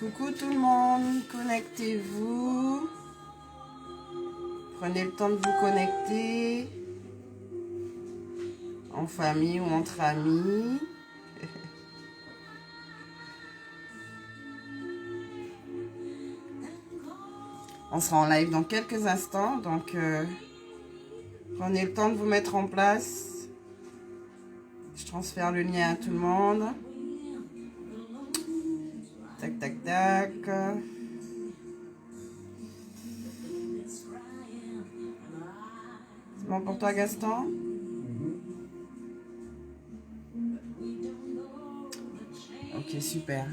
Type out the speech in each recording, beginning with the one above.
Coucou tout le monde, connectez-vous. Prenez le temps de vous connecter. En famille ou entre amis. On sera en live dans quelques instants, donc prenez le temps de vous mettre en place. Je transfère le lien à tout le monde. Tac, tac, tac. C'est bon pour toi, Gaston? Ok, super.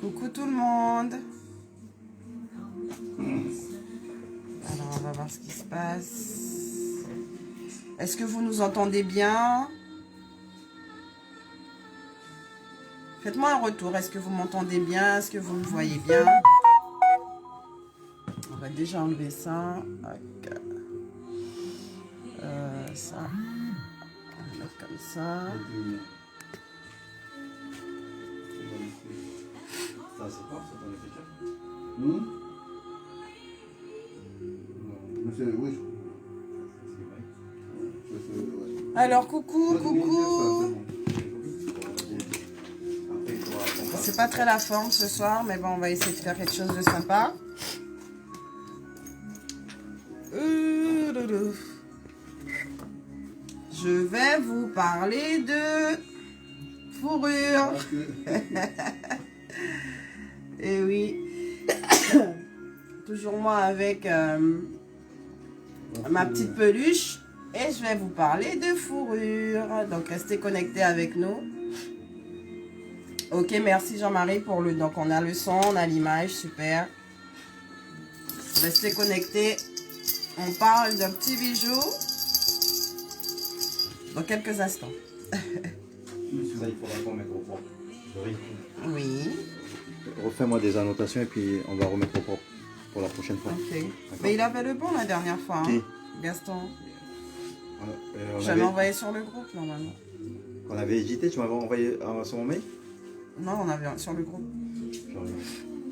Coucou tout le monde. Alors, on va voir ce qui se passe. Est-ce que vous nous entendez bien? Faites-moi un retour. Est-ce que vous m'entendez bien? Est-ce que vous me voyez bien? On va déjà enlever ça. Ok. Ça. On va mettre comme ça. Ça, c'est quoi? C'est ton écriture? Oui. Alors, coucou. C'est pas très la forme ce soir, mais bon, on va essayer de faire quelque chose de sympa. Je vais vous parler de fourrure. Et oui, toujours moi avec ma petite peluche. Et je vais vous parler de fourrure. Donc, restez connectés avec nous. Ok, merci Jean-Marie pour le... Donc, on a le son, on a l'image, super. Restez connectés. On parle d'un petit bijou dans quelques instants. Ça, il faudra qu'on mette au propre. Oui. Refais-moi des annotations et puis on va remettre au propre pour la prochaine fois. Ok. Mais il avait le bon la dernière fois. Hein, Qui? Gaston. On J'avais envoyé sur le groupe normalement. On avait hésité, tu m'avais envoyé sur mon mail? Non, on avait sur le groupe.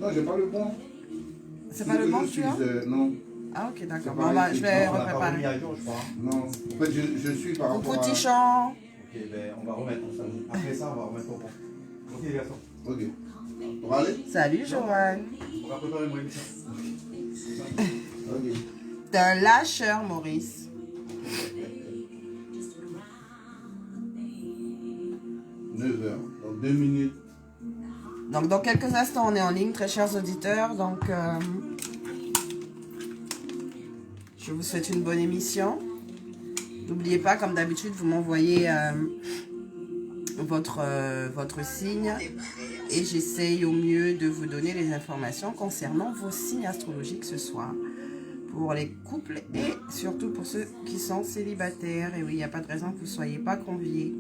Non, j'ai pas le bon. C'est pas le bon que tu as? Non. Ah ok, d'accord. Bon, Je vais repréparer. Non. En fait, je suis par rapport Coucou à... Tichan. Ok, ben on va remettre. Après ça, on va remettre au propre. Ok, les garçons. Ok. On va aller? Salut Joanne. On va préparer mon émission. Ok. T'es un lâcheur, Maurice. 9h. Dans 2 minutes. Donc, dans quelques instants, on est en ligne, très chers auditeurs. Donc, je vous souhaite une bonne émission. N'oubliez pas, comme d'habitude, vous m'envoyez votre signe. Et j'essaye au mieux de vous donner les informations concernant vos signes astrologiques ce soir. Pour les couples et surtout pour ceux qui sont célibataires. Et oui, il n'y a pas de raison que vous ne soyez pas conviés.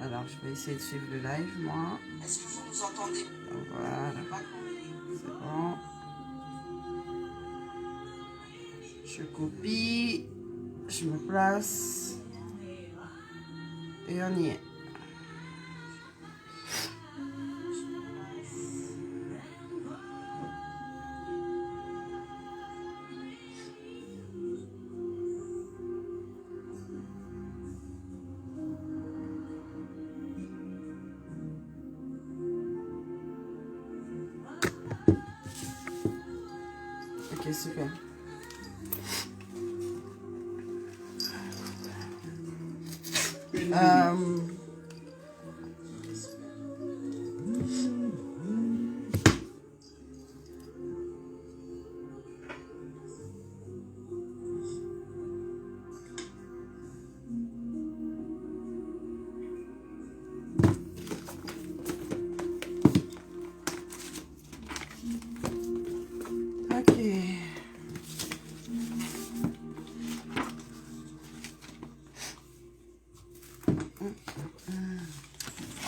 Alors, je vais essayer de suivre le live, moi. Est-ce que vous nous entendez? Voilà. C'est bon. Je copie. Je me place. Et on y est. Ok, super.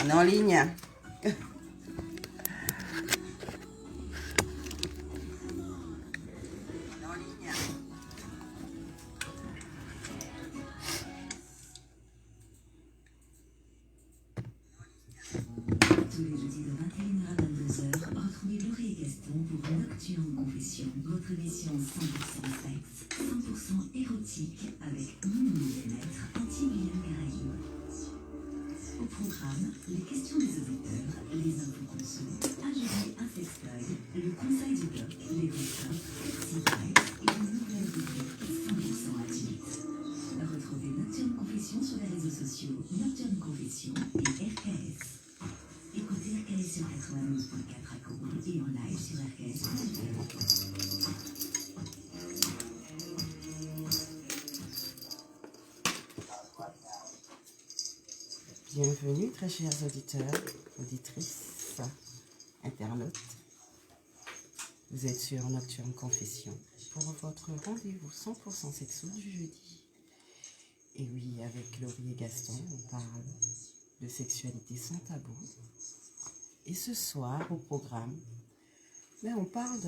On est en ligne. Confession, votre émission 100% sexe, 100% érotique avec Mimi Bien-être, Antilles Caraïbes. Au programme, les questions des auditeurs, les infos conso, ajouter un sextoy, le conseil du doc, les horoscopes, sexy et une nouvelle rubrique 100% adulte. Retrouvez Nocturne Confession sur les réseaux sociaux, Nocturne Confession et RKS. Écoutez RKS sur 92.4 à Kourou et en live sur RKS.fr. Bienvenue, très chers auditeurs, auditrices, internautes. Vous êtes sur Nocturne Confession pour votre rendez-vous 100% sexo du jeudi. Et oui, avec Laurie et Gaston, on parle de sexualité sans tabou. Et ce soir, au programme, on parle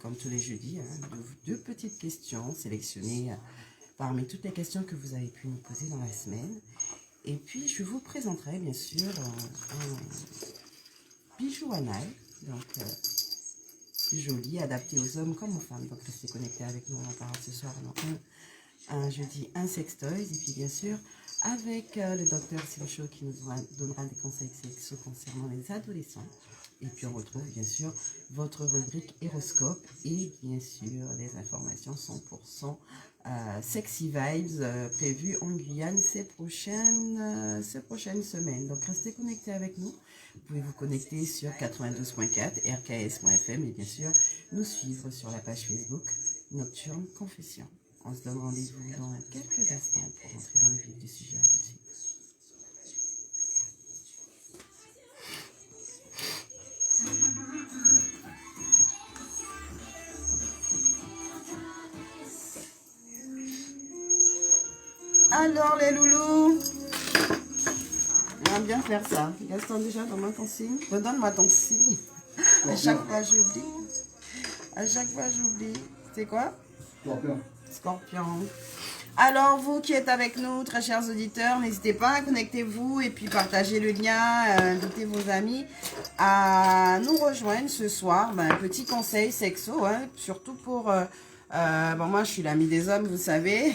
comme tous les jeudis, de deux petites questions sélectionnées parmi toutes les questions que vous avez pu nous poser dans la semaine. Et puis, je vous présenterai bien sûr un bijou anal, donc joli, adapté aux hommes comme aux femmes. Donc, restez connectés avec nous, on en parle ce soir. Donc, un jeudi, un sextoys. Et puis, bien sûr, avec le docteur Simcho qui nous donnera des conseils sexo concernant les adolescents. Et puis, on retrouve bien sûr votre rubrique Horoscope et bien sûr les informations 100% Sexy Vibes prévues en Guyane ces prochaines semaines. Donc, restez connectés avec nous. Vous pouvez vous connecter sur 92.4 rks.fm et bien sûr nous suivre sur la page Facebook Nocturne Confession. On se donne rendez-vous dans quelques instants pour entrer dans le vif du sujet. Tout de suite. Alors les loulous, on va bien faire ça. Gaston, déjà, donne-moi ton signe. Redonne-moi ton signe. À chaque fois j'oublie. À chaque fois j'oublie. C'est quoi? Scorpion. Scorpion. Alors vous qui êtes avec nous, très chers auditeurs, n'hésitez pas à connectez-vous et puis partagez le lien, invitez vos amis à nous rejoindre ce soir. Un petit conseil sexo, surtout pour... moi je suis l'amie des hommes, vous savez.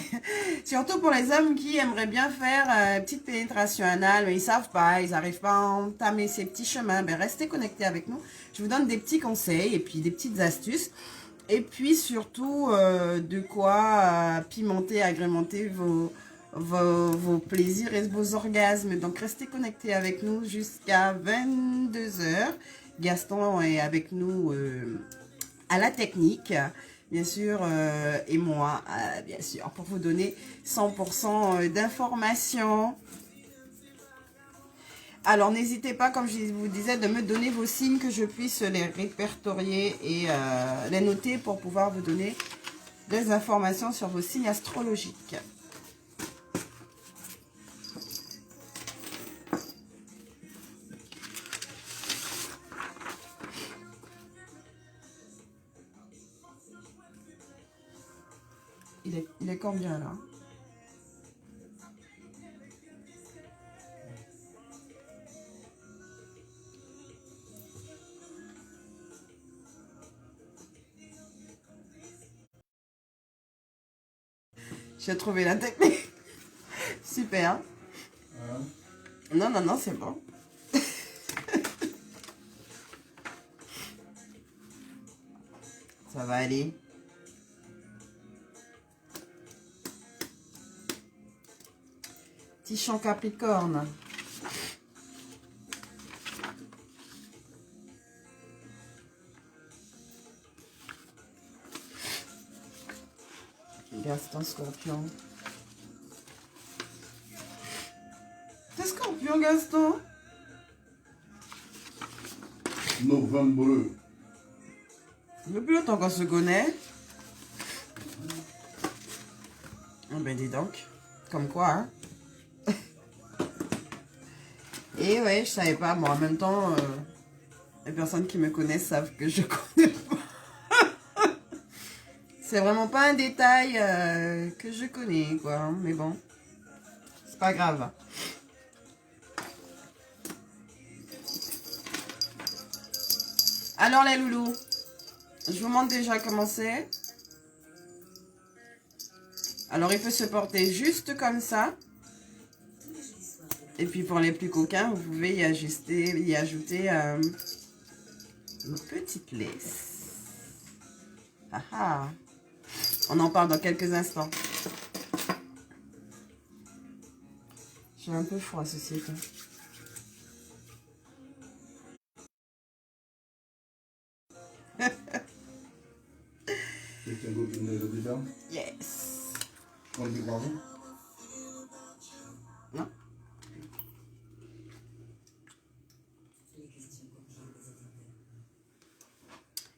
Surtout pour les hommes qui aimeraient bien faire une petite pénétration anale, mais ils savent pas, ils n'arrivent pas à entamer ces petits chemins. Restez connectés avec nous. Je vous donne des petits conseils et puis des petites astuces. Et puis surtout de quoi pimenter, agrémenter vos plaisirs et vos orgasmes. Donc restez connectés avec nous jusqu'à 22 h. Gaston est avec nous à la technique. Bien sûr, et moi, bien sûr, pour vous donner 100% d'informations. Alors, n'hésitez pas, comme je vous disais, de me donner vos signes que je puisse les répertorier et les noter pour pouvoir vous donner des informations sur vos signes astrologiques. Il est combien là? J'ai trouvé la technique. Super. Non, c'est bon. Ça va aller. Petit champ Capricorne. Gaston Scorpion. T'es Scorpion, Gaston? Novembre. Depuis longtemps qu'on se connaît. Ah ben dis donc. Comme quoi, hein. Et ouais, je savais pas. Bon, en même temps, les personnes qui me connaissent savent que je connais pas. C'est vraiment pas un détail que je connais, quoi. Hein, mais bon, c'est pas grave. Alors les loulous, Je vous montre déjà comment c'est. Alors, il peut se porter juste comme ça. Et puis, pour les plus coquins, vous pouvez y ajouter une petite laisse. Ah ah. On en parle dans quelques instants. J'ai un peu froid, ceci étant. C'est un goût de auditeurs. Yes. On dit bravo. Non.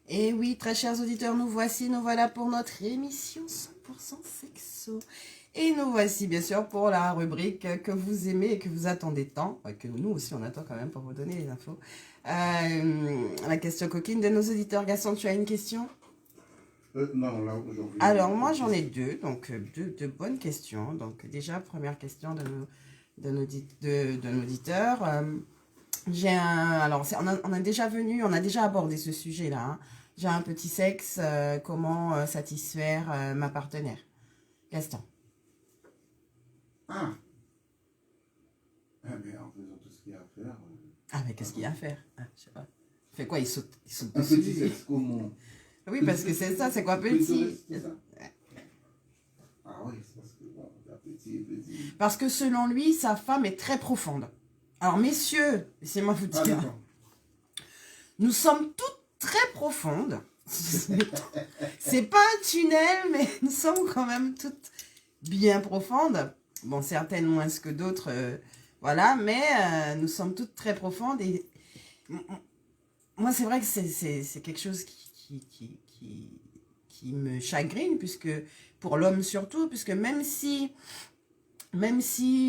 Et oui, très chers auditeurs, nous voilà pour notre émission 100% sexo. Et nous voici bien sûr pour la rubrique que vous aimez et que vous attendez tant, que nous aussi on attend quand même pour vous donner les infos. La question coquine de nos auditeurs. Gaston, tu as une question? Non, là aujourd'hui. Alors moi j'en ai deux, donc deux bonnes questions. Donc déjà, première question d'un auditeur. Alors on a déjà abordé ce sujet-là. Hein. J'ai un petit sexe, comment satisfaire ma partenaire? Gaston. Ah. Eh bien, en faisant tout ce qu'il y a à faire. Ah mais qu'est-ce qu'il y a à faire? Ah, je sais pas. Il fait quoi? Il saute Un dessus. petit sexe comment? Oui, parce que c'est ça, c'est quoi petit? C'est ça. Ah oui, c'est parce que bon, petit. Parce que selon lui, sa femme est très profonde. Alors messieurs, laissez-moi vous Ah, dire, d'accord. nous sommes toutes très profondes. C'est pas un tunnel, mais nous sommes quand même toutes bien profondes. Bon, certaines moins que d'autres, voilà, mais nous sommes toutes très profondes. Et moi, c'est vrai que c'est quelque chose qui me chagrine, puisque pour l'homme surtout, puisque même si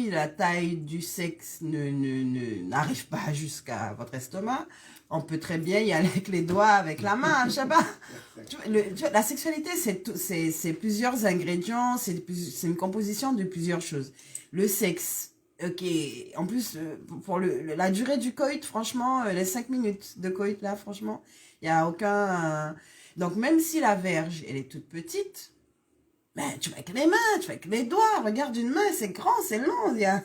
la taille du sexe n'arrive pas jusqu'à votre estomac, on peut très bien y aller avec les doigts, avec la main, je sais pas. La sexualité, c'est plusieurs ingrédients, c'est une composition de plusieurs choses. Le sexe, ok, en plus, pour la durée du coït, franchement, les 5 minutes de coït, là, franchement, il n'y a aucun... Donc, même si la verge, elle est toute petite, ben, tu vas avec les mains, tu vas avec les doigts. Regarde une main, c'est grand, c'est long. Il y a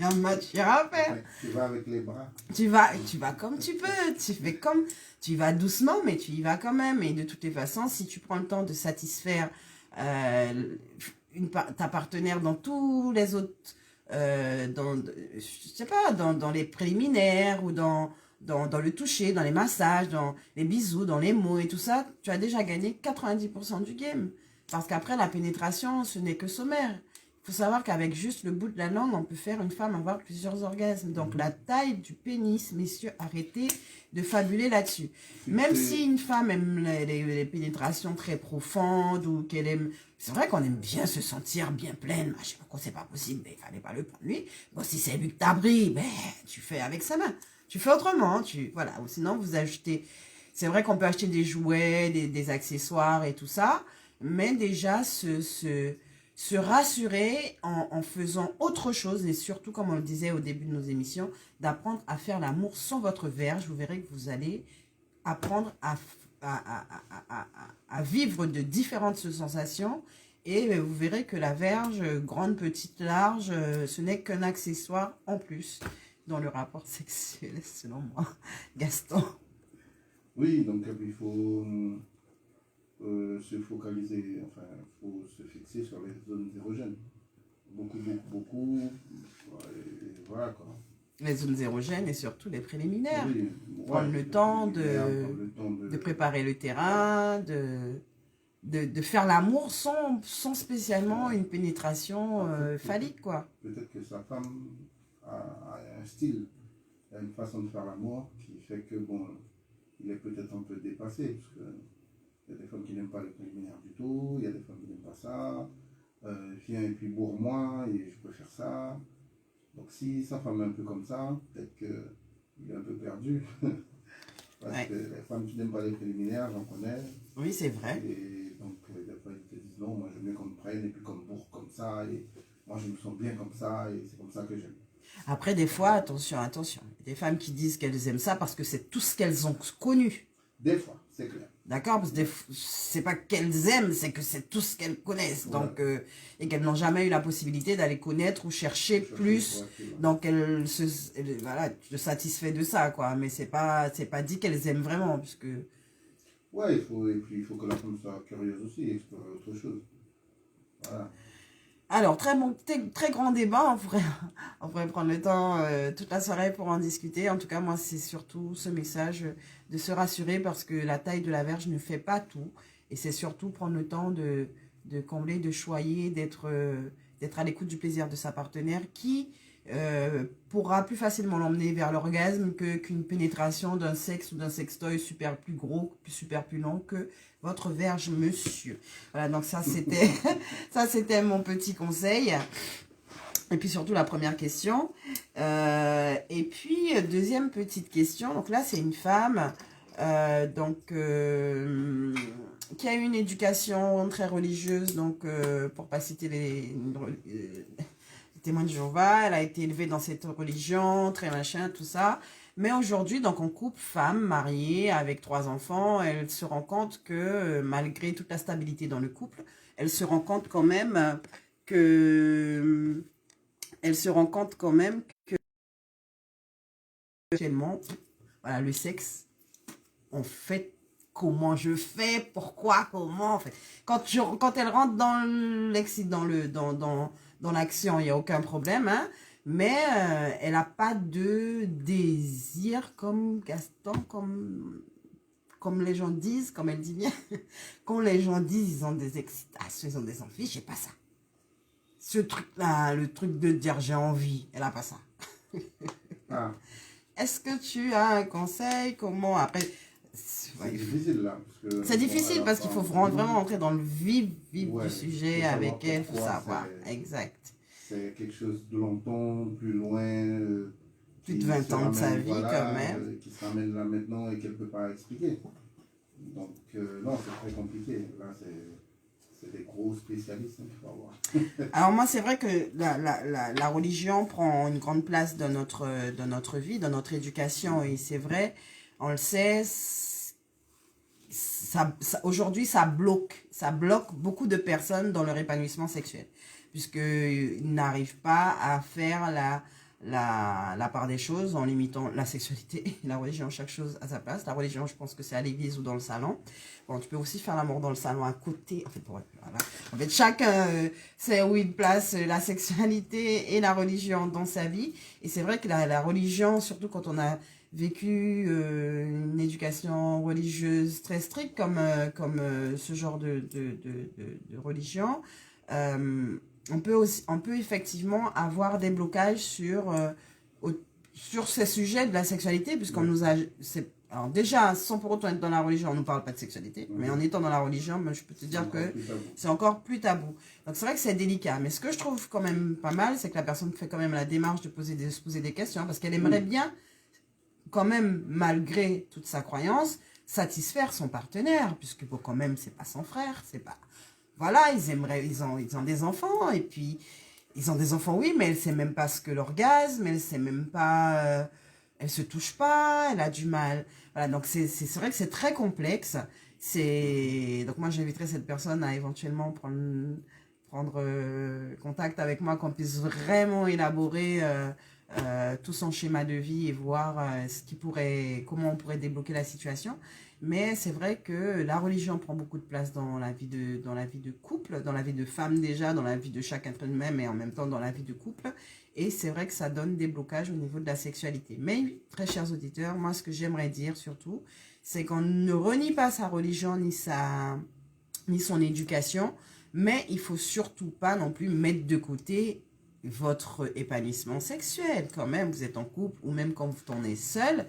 un matière à faire. Ouais, tu vas avec les bras. Tu vas comme tu peux. Tu vas doucement, mais tu y vas quand même. Et de toutes les façons, si tu prends le temps de satisfaire ta partenaire dans tous les autres, je sais pas, dans les préliminaires ou dans le toucher, dans les massages, dans les bisous, dans les mots et tout ça, tu as déjà gagné 90% du game. Parce qu'après, la pénétration, ce n'est que sommaire. Il faut savoir qu'avec juste le bout de la langue, on peut faire une femme avoir plusieurs orgasmes. Donc, la taille du pénis, messieurs, arrêtez de fabuler là-dessus. Même si une femme aime les pénétrations très profondes ou qu'elle aime... C'est vrai qu'on aime bien se sentir bien pleine. Machin, c'est pas possible, mais il fallait pas le prendre lui. Bon, si c'est lui que t'as pris, ben, tu fais avec sa main. Tu fais autrement. Voilà. Ou sinon, vous achetez... C'est vrai qu'on peut acheter des jouets, des accessoires et tout ça. Mais déjà, se rassurer en faisant autre chose, et surtout, comme on le disait au début de nos émissions, d'apprendre à faire l'amour sans votre verge. Vous verrez que vous allez apprendre à vivre de différentes sensations, et vous verrez que la verge, grande, petite, large, ce n'est qu'un accessoire en plus dans le rapport sexuel, selon moi. Gaston. Oui, donc il faut... se focaliser, enfin, il faut se fixer sur les zones érogènes. Beaucoup. Et voilà quoi. Les zones érogènes et surtout les préliminaires. Oui, Prendre le temps de préparer le terrain, de faire l'amour sans spécialement une pénétration phallique, quoi. Peut-être que sa femme a un style, a une façon de faire l'amour qui fait que, bon, il est peut-être un peu dépassé, parce que il y a des femmes qui n'aiment pas les préliminaires du tout, il y a des femmes qui n'aiment pas ça. Viens et puis bourre-moi et je peux faire ça. Donc si sa femme est un peu comme ça, peut-être qu'il est un peu perdu. Parce que les femmes qui n'aiment pas les préliminaires, j'en connais. Oui, c'est vrai. Et donc des fois ils te disent non, moi j'aime bien qu'on me prenne et puis qu'on me bourre comme ça. Et moi je me sens bien comme ça et c'est comme ça que j'aime. Après, des fois, attention, il y a des femmes qui disent qu'elles aiment ça parce que c'est tout ce qu'elles ont connu. Des fois, c'est clair. D'accord? Parce que c'est pas qu'elles aiment, c'est que c'est tout ce qu'elles connaissent. Voilà. Donc, et qu'elles n'ont jamais eu la possibilité d'aller connaître ou chercher plus. Donc, elles voilà, se satisfait de ça, quoi. Mais c'est pas dit qu'elles aiment vraiment, puisque... Ouais, et puis il faut que la femme soit curieuse aussi, explorer autre chose. Voilà. Alors, très grand débat, on pourrait prendre le temps toute la soirée pour en discuter. En tout cas, moi, c'est surtout ce message de se rassurer parce que la taille de la verge ne fait pas tout. Et c'est surtout prendre le temps de combler, de choyer, d'être à l'écoute du plaisir de sa partenaire qui pourra plus facilement l'emmener vers l'orgasme qu'une pénétration d'un sexe ou d'un sextoy super plus gros, super plus long que votre verge, monsieur. Voilà, donc ça c'était mon petit conseil. Et puis surtout la première question. Et puis deuxième petite question. Donc là c'est une femme qui a eu une éducation très religieuse, donc pour pas citer les témoins de Jéhovah, elle a été élevée dans cette religion, très machin, tout ça. Mais aujourd'hui, donc en couple, femme, mariée, avec 3 enfants, elle se rend compte que malgré toute la stabilité dans le couple, elle se rend compte quand même que actuellement, voilà, le sexe, en fait, comment je fais, pourquoi, comment, en fait. Quand elle rentre dans l'action, il n'y a aucun problème, hein, mais elle n'a pas de désir comme Gaston, comme les gens disent, comme elle dit bien, quand les gens disent, ils ont des excitations, ils ont des envies, j'ai pas ça. Ce truc-là, le truc de dire j'ai envie, elle n'a pas ça. Ah, Est-ce que tu as un conseil, comment, après... c'est difficile là. C'est difficile parce qu'il faut vraiment rentrer dans le vif Ouais, du sujet faut avec savoir elle, il faut pourquoi savoir. Exact. c'est quelque chose de longtemps, plus loin. Plus de qui 20 se ans de sa ramène, vie, voilà, quand même. Qui se ramène là maintenant et qu'elle ne peut pas expliquer. Donc, non, c'est très compliqué. Là, c'est des gros spécialistes qu'il faut avoir. Alors moi, c'est vrai que la religion prend une grande place dans notre vie, dans notre éducation. Et c'est vrai, on le sait, aujourd'hui, ça bloque beaucoup de personnes dans leur épanouissement sexuel. Puisqu'ils n'arrivent pas à faire la part des choses en limitant la sexualité et la religion, chaque chose à sa place. La religion, je pense que c'est à l'église ou dans le salon. Bon, tu peux aussi faire l'amour dans le salon à côté. Voilà. En fait, chacun sait où il place la sexualité et la religion dans sa vie. Et c'est vrai que la religion, surtout quand on a vécu une éducation religieuse très stricte comme ce genre de religion, on peut effectivement avoir des blocages sur ces sujets de la sexualité, puisqu'on nous a... Alors déjà, sans pour autant être dans la religion, on ne nous parle pas de sexualité, mais en étant dans la religion, je peux te dire que c'est encore plus tabou. Donc c'est vrai que c'est délicat, mais ce que je trouve quand même pas mal, c'est que la personne fait quand même la démarche de se poser des questions, parce qu'elle aimerait bien, quand même, malgré toute sa croyance, satisfaire son partenaire, puisque bon, quand même, c'est pas son frère, c'est pas... Voilà, ils ont des enfants, et puis, ils ont des enfants, oui, mais elle sait même pas ce que l'orgasme, elle sait même pas, elle se touche pas, elle a du mal. Voilà, donc c'est vrai que c'est très complexe. Donc moi, j'inviterais cette personne à éventuellement prendre contact avec moi, qu'on puisse vraiment élaborer tout son schéma de vie et voir comment on pourrait débloquer la situation. Mais c'est vrai que la religion prend beaucoup de place dans la vie de couple, dans la vie de femme déjà, dans la vie de chaque être humain, mais en même temps dans la vie de couple. Et c'est vrai que ça donne des blocages au niveau de la sexualité. Mais, très chers auditeurs, moi, ce que j'aimerais dire surtout, c'est qu'on ne renie pas sa religion ni son éducation, mais il faut surtout pas non plus mettre de côté votre épanouissement sexuel. Quand même, vous êtes en couple ou même quand vous tournez seul,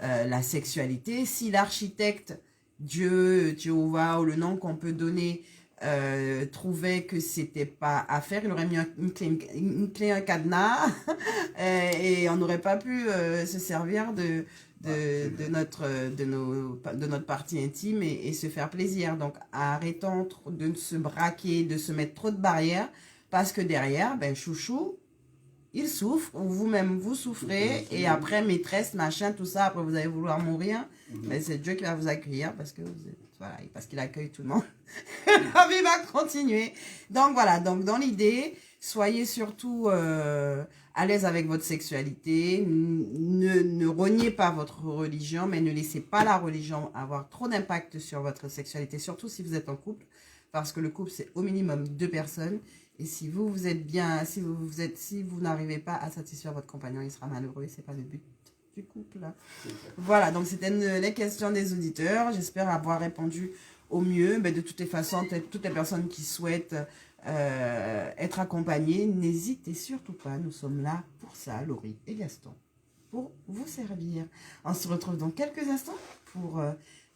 la sexualité, si l'architecte, Dieu, Jéhovah ou le nom qu'on peut donner trouvait que c'était pas à faire, il aurait mis une clé, un cadenas et on n'aurait pas pu se servir de notre partie intime et se faire plaisir. Donc arrêtons de se braquer, de se mettre trop de barrières, parce que derrière, ben chouchou, il souffre, ou vous-même vous souffrez, et après maîtresse, machin, tout ça, après vous allez vouloir mourir, mais c'est Dieu qui va vous accueillir, parce que vous êtes... voilà, parce qu'il accueille tout le monde. La vie va continuer. Donc voilà, donc dans l'idée, soyez surtout à l'aise avec votre sexualité. Ne reniez pas votre religion, mais ne laissez pas la religion avoir trop d'impact sur votre sexualité, surtout si vous êtes en couple, parce que le couple, c'est au minimum 2 personnes. Et si vous êtes bien, si vous n'arrivez pas à satisfaire votre compagnon, il sera malheureux et c'est pas le but du couple. Voilà, donc c'était les questions des auditeurs. J'espère avoir répondu au mieux. Mais de toutes les façons, toutes les personnes qui souhaitent être accompagnées, n'hésitez surtout pas. Nous sommes là pour ça, Laurie et Gaston, pour vous servir. On se retrouve dans quelques instants pour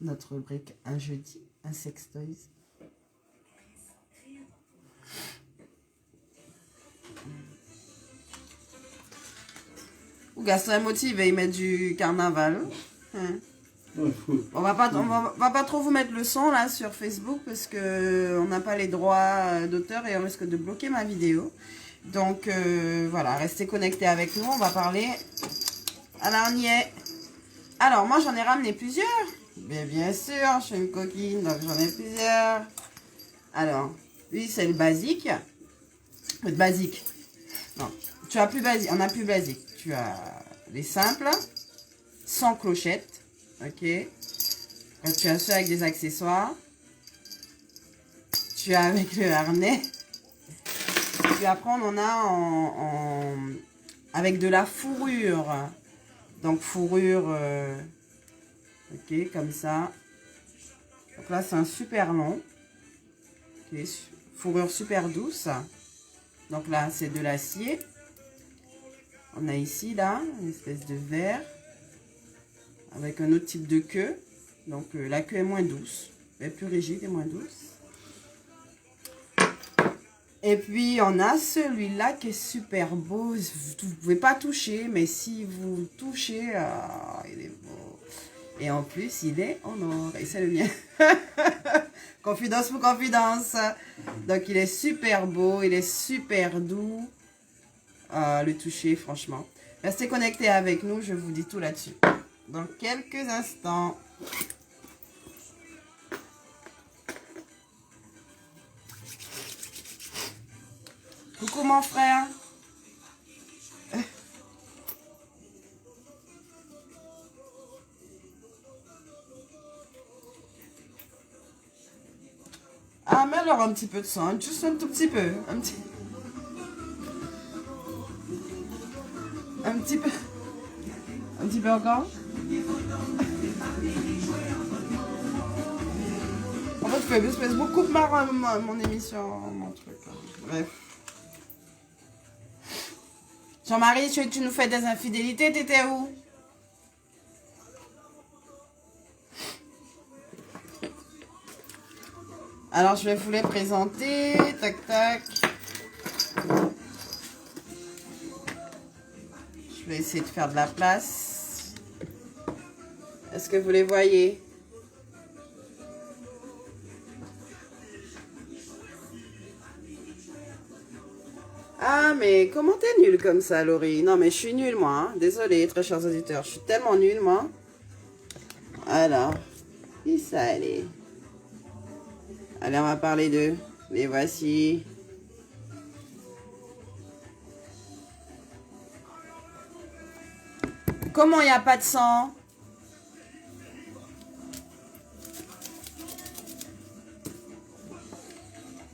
notre rubrique Un jeudi, un sextoys. Gaston est motivé, il met du carnaval. Hein. On va pas trop vous mettre le son là sur Facebook parce que on n'a pas les droits d'auteur et on risque de bloquer ma vidéo. Donc voilà, restez connectés avec nous, on va parler. Alors on y est. Alors moi j'en ai ramené plusieurs. Bien sûr, je suis une coquine donc j'en ai plusieurs. Alors, lui c'est le basique. Le basique. Non, tu as plus basique, on a plus basique. Tu as les simples, sans clochette, ok. Tu as ceux avec des accessoires. Tu as avec le harnais. Puis après, on en a avec de la fourrure. Donc, fourrure, ok, comme ça. Donc là, c'est un super long. Okay. Fourrure super douce. Donc là, c'est de l'acier. On a ici, là, une espèce de verre avec un autre type de queue. Donc, la queue est moins douce. Elle est plus rigide et moins douce. Et puis, on a celui-là qui est super beau. Vous ne pouvez pas toucher, mais si vous touchez, il est beau. Et en plus, il est en or. Et c'est le mien. Confidence pour confidence. Donc, il est super beau. Il est super doux. Le toucher, franchement. Restez connectés avec nous, je vous dis tout là-dessus. Dans quelques instants. Coucou mon frère. Ah, mais alors un petit peu de sang, juste un tout petit peu. Un petit peu encore. En fait, je fais beaucoup de mon émission, mon truc. Bref. Jean-Marie, tu nous fais des infidélités, t'étais où? Alors, je vais vous les présenter. Tac, tac. Je vais essayer de faire de la place. Est-ce que vous les voyez? Ah, mais comment t'es nulle comme ça, Laurie? Non, mais je suis nulle, moi. Hein. Désolée, très chers auditeurs. Je suis tellement nulle, moi. Alors, qui ça, allez? Allez, on va parler d'eux. Les voici. Comment il n'y a pas de sang?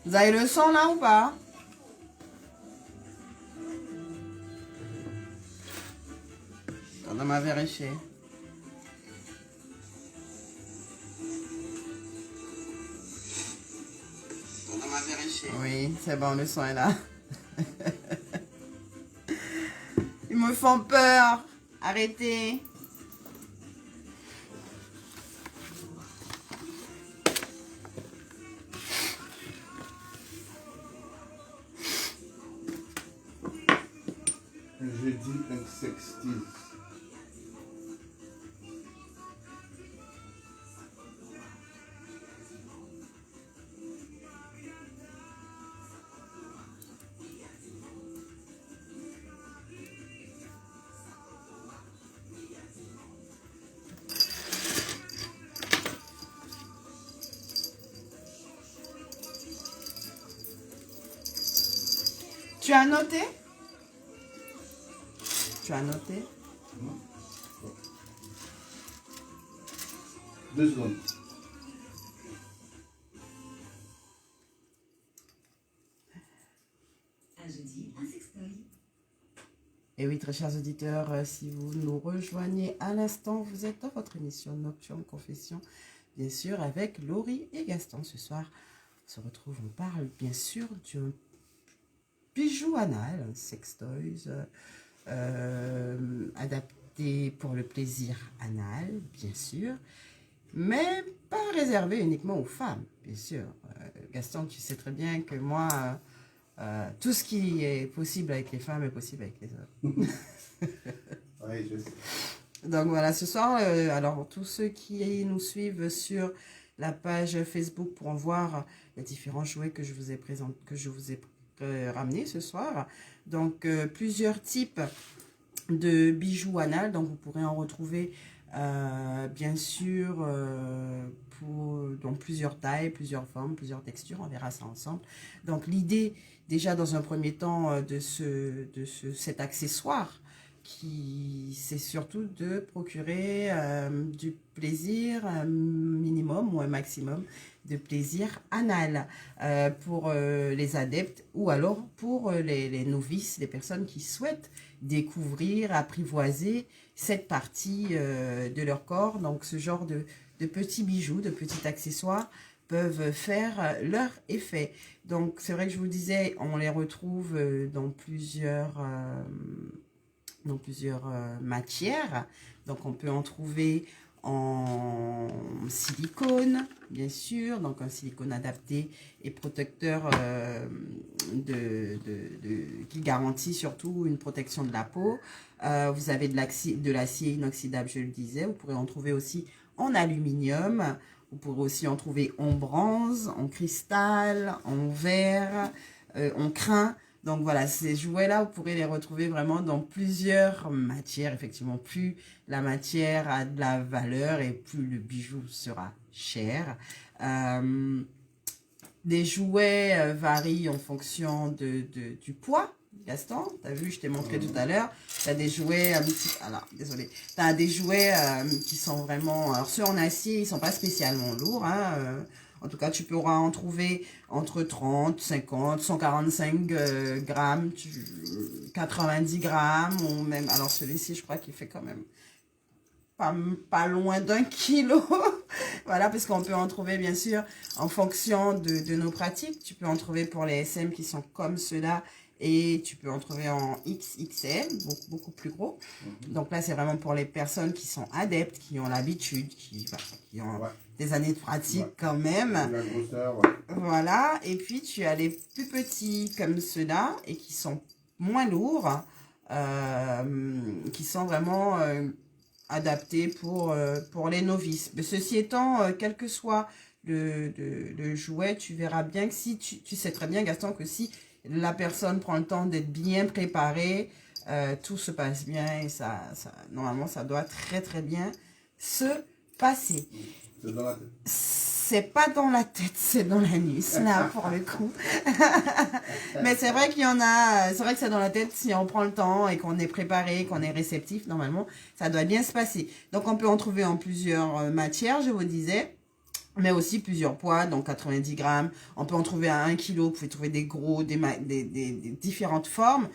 Vous avez le sang là ou pas? On va vérifier. Oui, c'est bon, le sang est là. Ils me font peur. Arrêtez. Jeudi un sextile. Tu as noté? Tu as noté? 2 secondes. Un jeudi, un sextoy. Et oui, très chers auditeurs, si vous nous rejoignez à l'instant, vous êtes dans votre émission Nocturne Confession, bien sûr, avec Laurie et Gaston. Ce soir, on se retrouve, on parle bien sûr d'un bijou anal, un sextoys, adapté pour le plaisir anal, bien sûr, mais pas réservé uniquement aux femmes, bien sûr. Gaston, tu sais très bien que moi... tout ce qui est possible avec les femmes est possible avec les hommes. Oui, je sais. Donc voilà, ce soir, alors tous ceux qui nous suivent sur la page Facebook pourront voir les différents jouets que je vous ai ramenés ce soir. Donc plusieurs types de bijoux anal, donc vous pourrez en retrouver bien sûr dans plusieurs tailles, plusieurs formes, plusieurs textures, on verra ça ensemble. Donc l'idée déjà dans un premier temps de cet accessoire, c'est surtout de procurer du plaisir, un minimum ou un maximum de plaisir anal pour les adeptes ou alors pour les novices, les personnes qui souhaitent découvrir, apprivoiser cette partie de leur corps. Donc ce genre de petits bijoux, de petits accessoires peuvent faire leur effet. Donc c'est vrai que je vous disais, on les retrouve dans plusieurs matières. Donc on peut en trouver en silicone, bien sûr, donc un silicone adapté et protecteur qui garantit surtout une protection de la peau. Vous avez de l'acier inoxydable, je le disais. Vous pourrez en trouver aussi en aluminium. Vous pourrez aussi en trouver en bronze, en cristal, en verre, en crin. Donc voilà, ces jouets-là, vous pourrez les retrouver vraiment dans plusieurs matières. Effectivement, plus la matière a de la valeur et plus le bijou sera cher. Les jouets varient en fonction du poids. Gaston, tu as vu, je t'ai montré tout à l'heure, tu as des jouets, désolé, tu as des jouets qui sont vraiment, alors ceux en acier, ils sont pas spécialement lourds, hein, en tout cas, tu pourras en trouver entre 30, 50, 145 grammes, 90 grammes, ou même, alors celui-ci, je crois qu'il fait quand même pas loin d'1 kilo. Voilà, parce qu'on peut en trouver, bien sûr, en fonction de nos pratiques. Tu peux en trouver pour les SM qui sont comme ceux-là, et tu peux en trouver en XXL, beaucoup plus gros. Donc là, c'est vraiment pour les personnes qui sont adeptes, qui ont l'habitude, qui ont des années de pratique quand même. La grosseur, Voilà, et puis tu as les plus petits comme ceux-là, et qui sont moins lourds, qui sont vraiment adaptés pour les novices. Mais ceci étant, quel que soit le jouet, tu verras bien que si, tu sais très bien, Gaston, que si la personne prend le temps d'être bien préparée, tout se passe bien et normalement, ça doit très très bien se passer. c'est dans la tête. C'est pas dans la tête, c'est dans l'anus, là, pour le coup. Mais c'est vrai qu'il y en a, c'est vrai que c'est dans la tête, si on prend le temps et qu'on est préparé, qu'on est réceptif, normalement, ça doit bien se passer. Donc, on peut en trouver en plusieurs matières, je vous disais, mais aussi plusieurs poids, donc 90 grammes. On peut en trouver à 1 kg, vous pouvez trouver des gros, des différentes formes.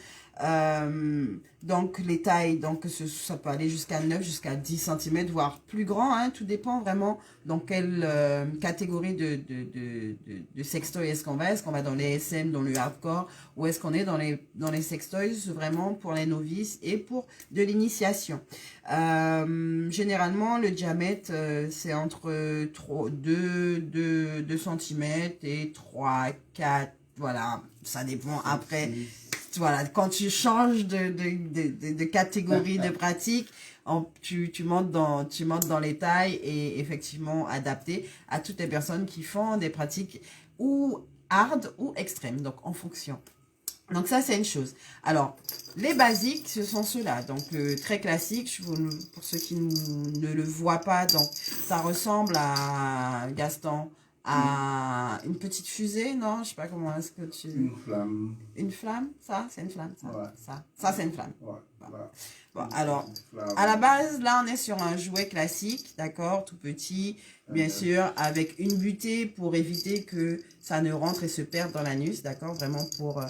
Donc les tailles, donc ça peut aller jusqu'à 9, jusqu'à 10 cm, voire plus grand, hein, tout dépend vraiment dans quelle catégorie de sextoy est-ce qu'on va. Est-ce qu'on va dans les SM, dans le hardcore, ou est-ce qu'on est dans les sextoys vraiment pour les novices et pour de l'initiation. Généralement, le diamètre, c'est entre 2 cm et 3, 4, voilà, ça dépend après. Voilà, quand tu changes de catégorie de pratique, tu montes dans les tailles et effectivement adapté à toutes les personnes qui font des pratiques ou hard ou extrêmes, donc en fonction. Donc ça, c'est une chose. Alors, les basiques, ce sont ceux-là. Donc, très classique, pour ceux qui ne le voient pas, donc ça ressemble à, Gaston, à une petite fusée, non? Je sais pas comment est-ce que tu... Une flamme. Une flamme? Ça, c'est une flamme, ça. Ouais. Ça c'est une flamme. Ouais, voilà. Bon, alors, Une flamme. à la base, là, on est sur un jouet classique, d'accord, tout petit, bien sûr, avec une butée pour éviter que ça ne rentre et se perde dans l'anus, d'accord, vraiment pour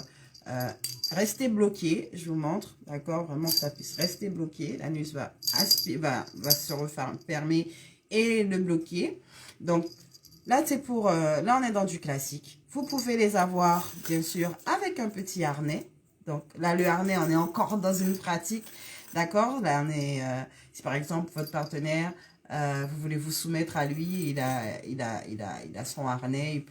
rester bloqué, je vous montre, d'accord, vraiment que ça puisse rester bloqué, l'anus va se refermer et le bloquer. Donc, là, c'est pour, là, on est dans du classique. Vous pouvez les avoir, bien sûr, avec un petit harnais. Donc, là, le harnais, on est encore dans une pratique. D'accord? Là, on est, si par exemple, votre partenaire, vous voulez vous soumettre à lui, il a son harnais,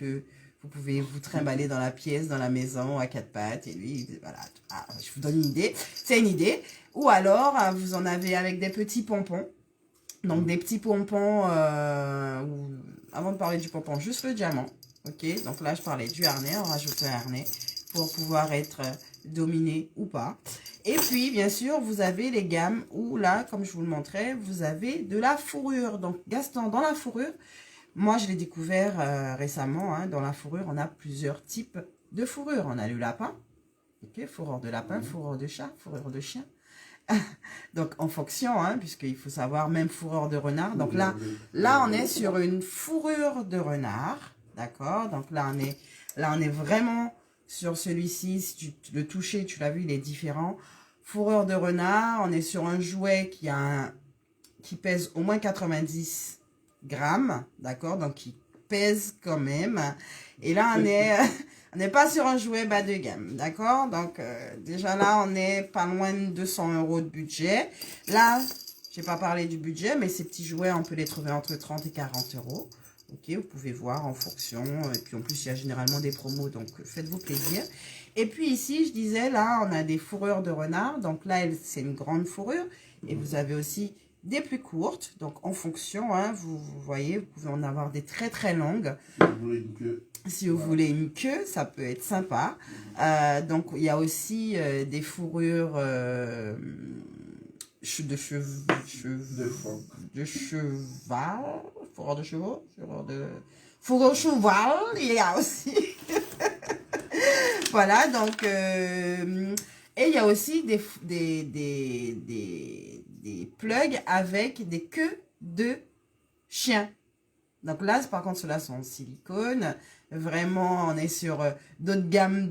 vous pouvez vous trimballer dans la pièce, dans la maison, à quatre pattes, et lui, voilà. Ah, je vous donne une idée. C'est une idée. Ou alors, vous en avez avec des petits pompons. Donc, des petits pompons, avant de parler du pompon, juste le diamant. Ok? Donc là, je parlais du harnais, on rajoute un harnais pour pouvoir être dominé ou pas. Et puis, bien sûr, vous avez les gammes où là, comme je vous le montrais, vous avez de la fourrure. Donc, Gaston, dans la fourrure, moi, je l'ai découvert récemment. Hein, dans la fourrure, on a plusieurs types de fourrure. On a le lapin, ok, fourrure de lapin, fourrure de chat, fourrure de chien. Donc, en fonction, hein, puisqu'il faut savoir, même fourrure de renard. Donc là, on est sur une fourrure de renard. D'accord? Donc là, on est vraiment sur celui-ci. Si tu le touchais, tu l'as vu, il est différent. Fourrure de renard, on est sur un jouet qui pèse au moins 90 grammes. D'accord? Donc, qui pèse quand même. Et là, on n'est pas sur un jouet bas de gamme, d'accord? Donc, déjà là, on est pas loin de 200 € de budget. Là, je n'ai pas parlé du budget, mais ces petits jouets, on peut les trouver entre 30 et 40 €. Ok, vous pouvez voir en fonction. Et puis, en plus, il y a généralement des promos, donc faites-vous plaisir. Et puis ici, je disais, là, on a des fourrures de renard. Donc là, c'est une grande fourrure. Et vous avez aussi des plus courtes. Donc, en fonction, hein, vous voyez, vous pouvez en avoir des très, très longues. Si vous voulez une queue, ça peut être sympa. Donc, il y a aussi des fourrures de cheval, fourrure de chevaux, fourrure cheval, il y a aussi. Voilà, donc, et il y a aussi des plugs avec des queues de chien. Donc là, par contre, ceux-là sont en silicone. Vraiment, on est sur d'autres gammes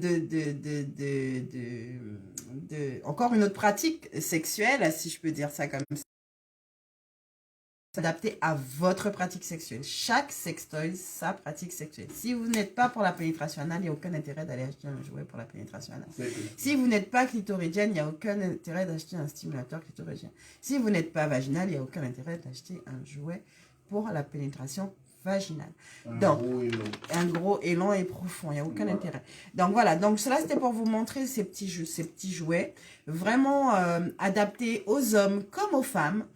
encore une autre pratique sexuelle, si je peux dire ça comme ça. S'adapter à votre pratique sexuelle. Chaque sextoy, sa pratique sexuelle. Si vous n'êtes pas pour la pénétration anale, il n'y a aucun intérêt d'aller acheter un jouet pour la pénétration anale. Si vous n'êtes pas clitoridienne, il n'y a aucun intérêt d'acheter un stimulateur clitoridien. Si vous n'êtes pas vaginal, il n'y a aucun intérêt d'acheter un jouet pour la pénétration vaginale. Donc, un gros et long et profond, il n'y a aucun intérêt. Donc voilà, donc cela c'était pour vous montrer ces petits jouets, vraiment adaptés aux hommes comme aux femmes.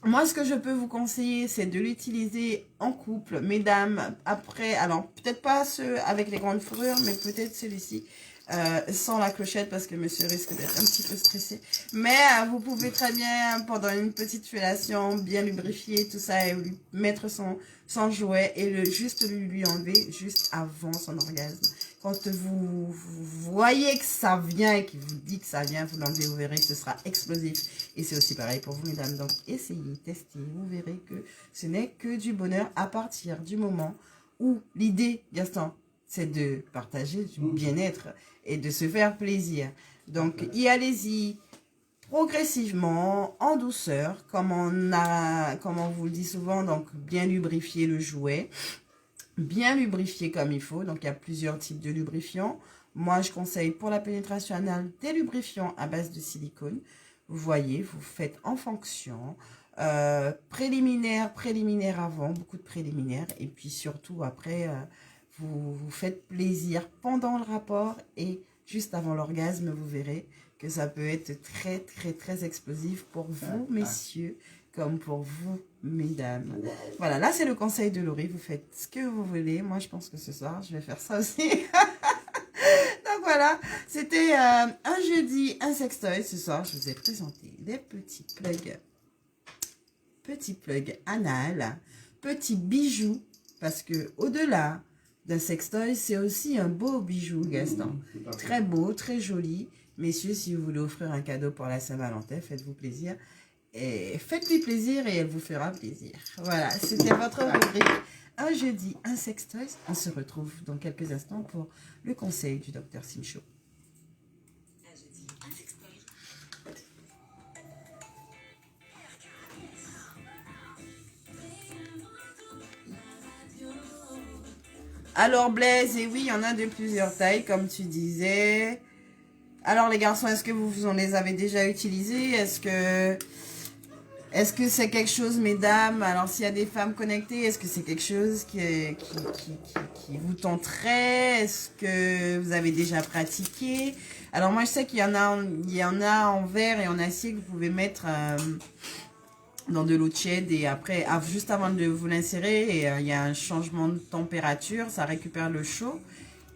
Moi, ce que je peux vous conseiller, c'est de l'utiliser en couple, mesdames, après, alors peut-être pas ceux avec les grandes fourrures, mais peut-être celui-ci, sans la clochette, parce que monsieur risque d'être un petit peu stressé. Mais vous pouvez très bien, pendant une petite fellation, bien lubrifier tout ça et lui mettre son jouet et juste lui enlever juste avant son orgasme. Quand vous voyez que ça vient et qu'il vous dit que ça vient, vous l'enlevez, vous verrez que ce sera explosif. Et c'est aussi pareil pour vous, mesdames. Donc, essayez, testez, vous verrez que ce n'est que du bonheur à partir du moment où l'idée, Gaston, c'est de partager du bien-être et de se faire plaisir. Donc, y allez-y progressivement, en douceur, comme on vous le dit souvent, donc bien lubrifier le jouet. Bien lubrifié comme il faut. Donc, il y a plusieurs types de lubrifiants. Moi, je conseille pour la pénétration anale des lubrifiants à base de silicone. Vous voyez, vous faites en fonction. Préliminaire avant, beaucoup de préliminaires. Et puis surtout, après, vous faites plaisir pendant le rapport et juste avant l'orgasme, vous verrez que ça peut être très, très, très explosif pour vous, messieurs, comme pour vous, mesdames. Wow. Voilà, là, c'est le conseil de Laurie. Vous faites ce que vous voulez. Moi, je pense que ce soir, je vais faire ça aussi. Donc, voilà. C'était un jeudi, un sextoy. Ce soir, je vous ai présenté des petits plugs anal, petits bijoux, parce que au-delà d'un sextoy, c'est aussi un beau bijou, Gaston. Tout à fait. Très beau, très joli. Messieurs, si vous voulez offrir un cadeau pour la Saint-Valentin, faites-vous plaisir. Et faites-lui plaisir et elle vous fera plaisir. Voilà, c'était votre rubrique. Un jeudi, un sextoy. On se retrouve dans quelques instants pour le conseil du Dr Sincho. Alors Blaise, et oui, il y en a de plusieurs tailles, comme tu disais. Alors les garçons, est-ce que vous en les avez déjà utilisés? Est-ce que c'est quelque chose, mesdames? Alors s'il y a des femmes connectées, est-ce que c'est quelque chose qui vous tenterait? Est-ce que vous avez déjà pratiqué? Alors moi je sais qu'il y en a en verre et en acier que vous pouvez mettre dans de l'eau tiède et après, juste avant de vous l'insérer, il y a un changement de température, ça récupère le chaud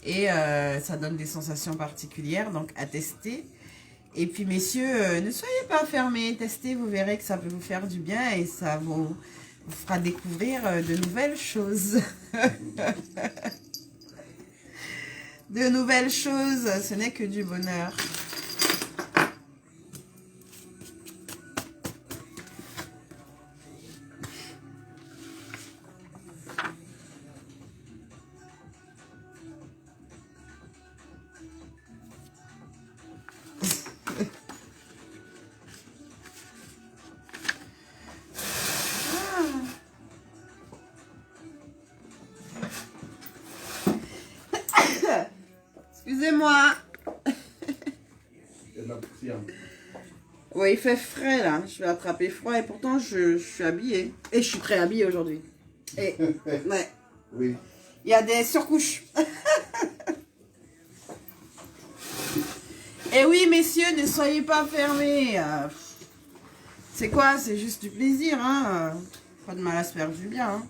et ça donne des sensations particulières, donc à tester. Et puis messieurs, ne soyez pas fermés, testez, vous verrez que ça peut vous faire du bien et ça vous fera découvrir de nouvelles choses. De nouvelles choses, ce n'est que du bonheur. Excusez-moi. Il y a de la poussière. Oui, il fait frais là. Je vais attraper froid et pourtant je suis habillée. Et je suis très habillée aujourd'hui. Et ouais. Oui. Il y a des surcouches. Et oui, messieurs, ne soyez pas fermés. C'est quoi? C'est juste du plaisir, hein. Pas de mal à se faire du bien. Hein.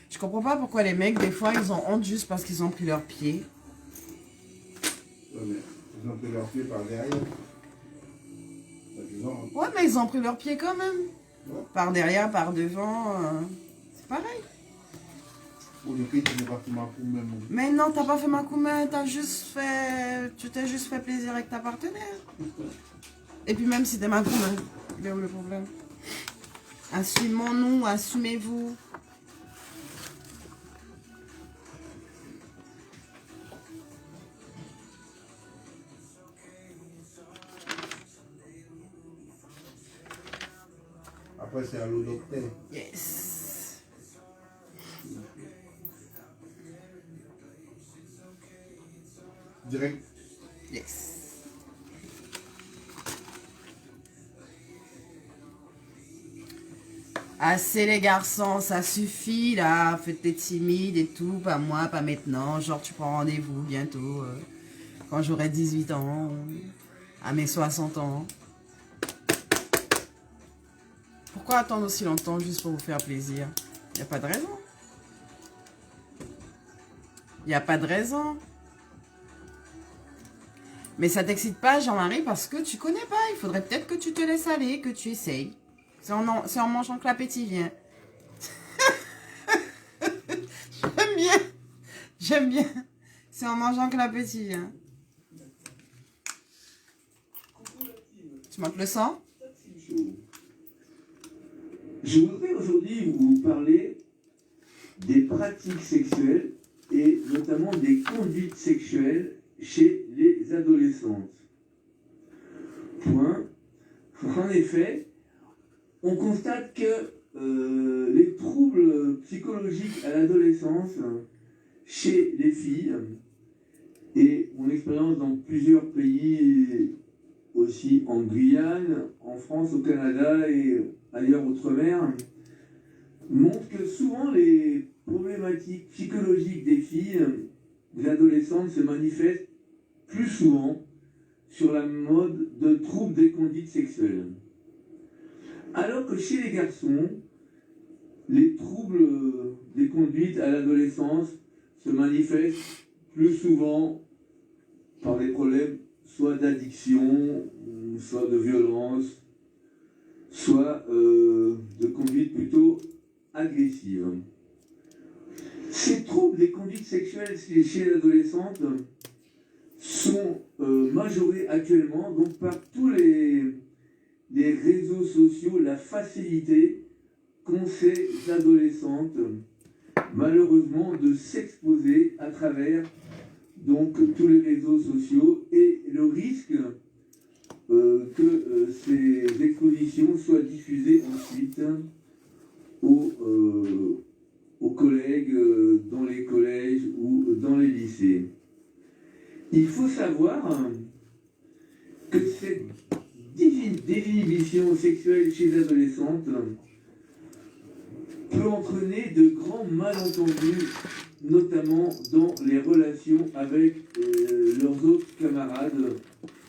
Je comprends pas pourquoi les mecs, des fois, ils ont honte juste parce qu'ils ont pris leurs pieds. Ouais, mais ils ont pris leur pied par derrière. Ouais, mais ils ont pris leurs pieds quand même. Ouais. Par derrière, par devant. C'est pareil. Pour le prix, tu n'es pas fait ma coup même. Mais non, t'as pas fait ma main, tu t'es juste fait plaisir avec ta partenaire. Et puis même si t'es ma main, il est où le problème? Assumons-nous, assumez-vous. Après, c'est à l'eau docteur. Yes. Direct. Yes. Assez les garçons, ça suffit là, faites les timides et tout, pas moi, pas maintenant, genre tu prends rendez-vous bientôt, quand j'aurai 18 ans, à mes 60 ans. Pourquoi attendre aussi longtemps juste pour vous faire plaisir? Il n'y a pas de raison. Il n'y a pas de raison. Mais ça t'excite pas, Jean-Marie, parce que tu connais pas. Il faudrait peut-être que tu te laisses aller, que tu essayes. C'est en mangeant que l'appétit vient. J'aime bien. J'aime bien. C'est en mangeant que l'appétit vient. Tu montes le sang? Je voudrais aujourd'hui vous parler des pratiques sexuelles et notamment des conduites sexuelles chez les adolescentes. Point. En effet, on constate que les troubles psychologiques à l'adolescence chez les filles, et mon expérience dans plusieurs pays, aussi en Guyane, en France, au Canada et ailleurs outre-mer, montrent que souvent les problématiques psychologiques des filles, des adolescentes, se manifestent plus souvent sur la mode de troubles des conduites sexuelles. Alors que chez les garçons, les troubles des conduites à l'adolescence se manifestent plus souvent par des problèmes soit d'addiction, soit de violence, soit de conduite plutôt agressive. Ces troubles des conduites sexuelles chez les adolescentes sont majorés actuellement donc par tous les réseaux sociaux, la facilité qu'ont ces adolescentes malheureusement de s'exposer à travers donc tous les réseaux sociaux et le risque que ces expositions soient diffusées ensuite aux collègues dans les collèges ou dans les lycées. Il faut savoir que cette désinhibition sexuelle chez les adolescentes peut entraîner de grands malentendus, notamment dans les relations avec leurs autres camarades,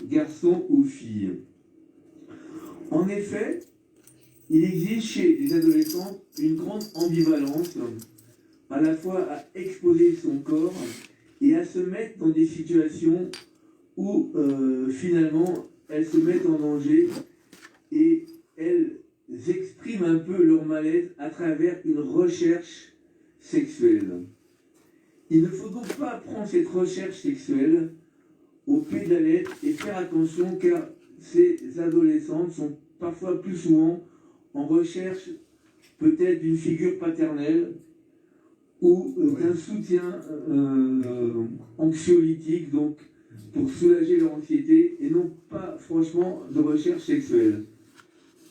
garçons ou filles. En effet, il existe chez les adolescents une grande ambivalence, à la fois à exposer son corps et à se mettre dans des situations où finalement elles se mettent en danger et elles expriment un peu leur malaise à travers une recherche sexuelle. Il ne faut donc pas prendre cette recherche sexuelle au pied de la lettre et faire attention car ces adolescentes sont parfois plus souvent en recherche peut-être d'une figure paternelle ou d'un soutien anxiolytique, donc pour soulager leur anxiété et non pas franchement de recherche sexuelle.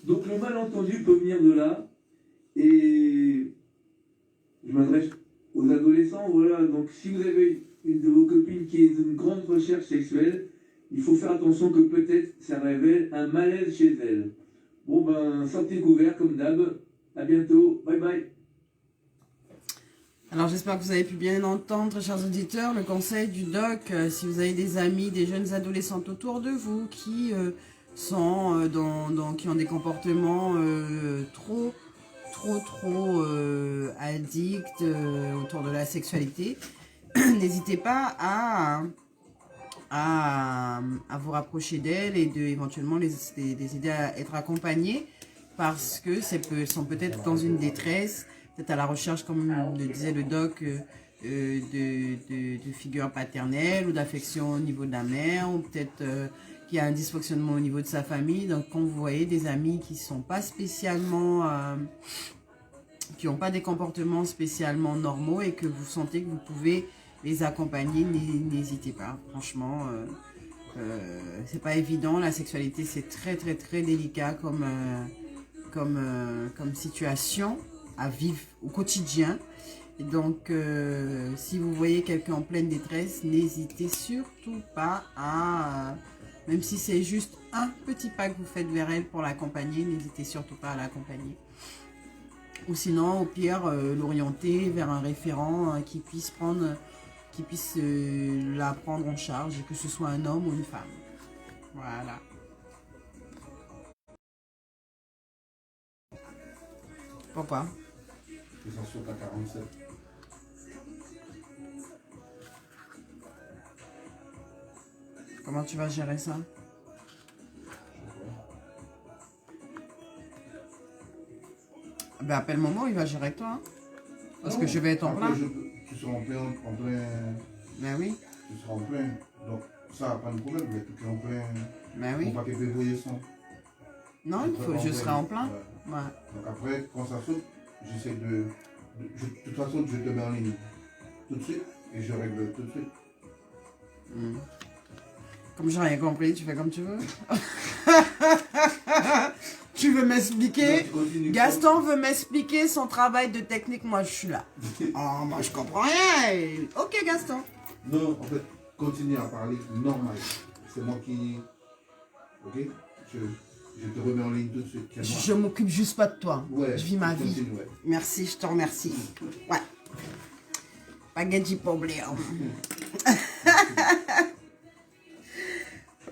Donc le malentendu peut venir de là et je m'adresse aux adolescents, voilà, donc si vous avez une de vos copines qui est d'une grande recherche sexuelle, il faut faire attention que peut-être ça révèle un malaise chez elle. Bon ben, sortez couverts comme d'hab, à bientôt, bye bye. Alors j'espère que vous avez pu bien entendre, chers auditeurs, le conseil du doc. Si vous avez des amis, des jeunes adolescentes autour de vous qui qui ont des comportements trop addicts autour de la sexualité, n'hésitez pas à vous rapprocher d'elles et éventuellement les aider à être accompagnés parce que elles sont peut-être dans une détresse, peut-être à la recherche, comme le disait le doc, de figures paternelles ou d'affection au niveau de la mère, ou peut-être qu'il y a un dysfonctionnement au niveau de sa famille. Donc quand vous voyez des amis qui sont pas spécialement qui n'ont pas des comportements spécialement normaux et que vous sentez que vous pouvez les accompagner, n'hésitez pas. Franchement, c'est pas évident. La sexualité, c'est très délicat comme situation à vivre au quotidien. Et donc, si vous voyez quelqu'un en pleine détresse, n'hésitez surtout pas à, même si c'est juste un petit pas que vous faites vers elle pour l'accompagner, n'hésitez surtout pas à l'accompagner. Ou sinon, au pire, l'orienter vers un référent qui puisse la prendre en charge, que ce soit un homme ou une femme. Voilà. Pourquoi? Ils sont sur ta 47. Comment tu vas gérer ça? Ben appelle-moi, il va gérer avec toi. Hein. Parce que je vais être en plein. Tu seras en plein. Ben oui. Tu seras en plein. Donc ça, pas de problème, mais tu es en plein. Ben oui. Faut pas que tu voyez ça. Non, je serai en plein. Ouais. Ouais. Donc après, quand ça saute, j'essaie de toute façon, je te mets en ligne tout de suite et je règle tout de suite. Comme j'ai rien compris, tu fais comme tu veux. Tu veux m'expliquer? Gaston veut m'expliquer son travail de technique, moi je suis là. Oh, moi je comprends rien. Ok Gaston. Non, en fait, continue à parler normal. C'est moi qui... Ok? Je te remets en ligne tout de suite. Je m'occupe juste pas de toi. Ouais, je vis ma vie. continue, ouais. Merci, je te remercie. Ouais. Pas de problème.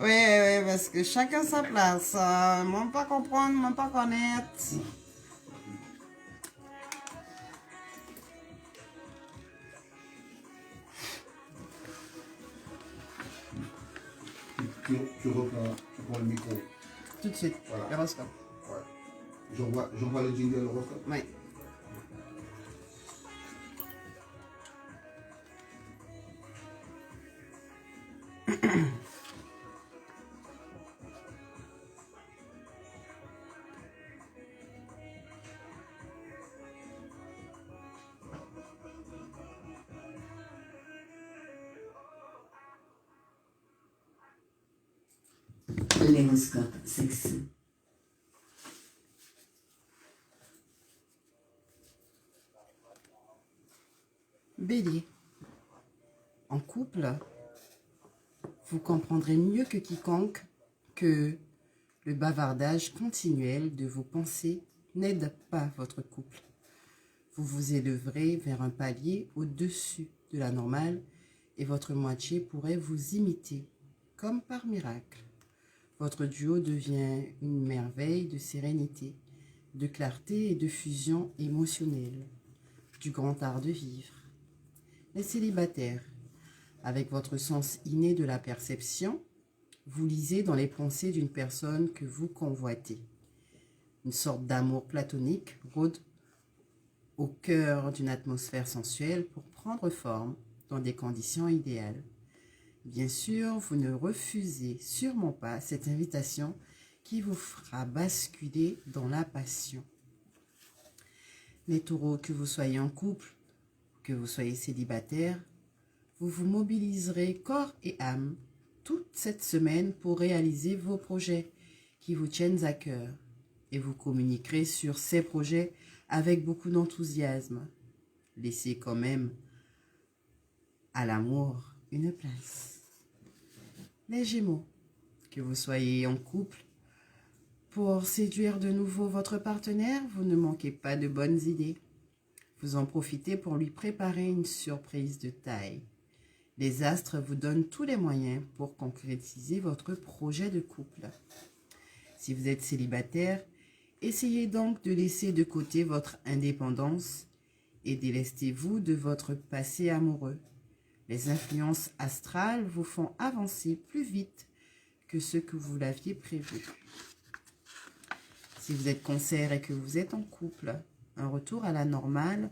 Oui, parce que chacun sa place. Même pas comprendre, même pas connaître. Tu reprends le micro. Tout de suite, Voilà. l'horoscope. Ouais. J'envoie le jingle l'horoscope. Oui. L'horoscope sexy. Bélier. En couple, vous comprendrez mieux que quiconque que le bavardage continuel de vos pensées n'aide pas votre couple. Vous vous élèverez vers un palier au-dessus de la normale et votre moitié pourrait vous imiter, comme par miracle. Votre duo devient une merveille de sérénité, de clarté et de fusion émotionnelle, du grand art de vivre. Les célibataires, avec votre sens inné de la perception, vous lisez dans les pensées d'une personne que vous convoitez. Une sorte d'amour platonique rôde au cœur d'une atmosphère sensuelle pour prendre forme dans des conditions idéales. Bien sûr, vous ne refusez sûrement pas cette invitation qui vous fera basculer dans la passion. Les taureaux, que vous soyez en couple, que vous soyez célibataire, vous vous mobiliserez corps et âme toute cette semaine pour réaliser vos projets qui vous tiennent à cœur et vous communiquerez sur ces projets avec beaucoup d'enthousiasme. Laissez quand même à l'amour une place. Les Gémeaux, que vous soyez en couple, pour séduire de nouveau votre partenaire, vous ne manquez pas de bonnes idées. Vous en profitez pour lui préparer une surprise de taille. Les astres vous donnent tous les moyens pour concrétiser votre projet de couple. Si vous êtes célibataire, essayez donc de laisser de côté votre indépendance et délestez-vous de votre passé amoureux. Les influences astrales vous font avancer plus vite que ce que vous l'aviez prévu. Si vous êtes Cancer et que vous êtes en couple, un retour à la normale,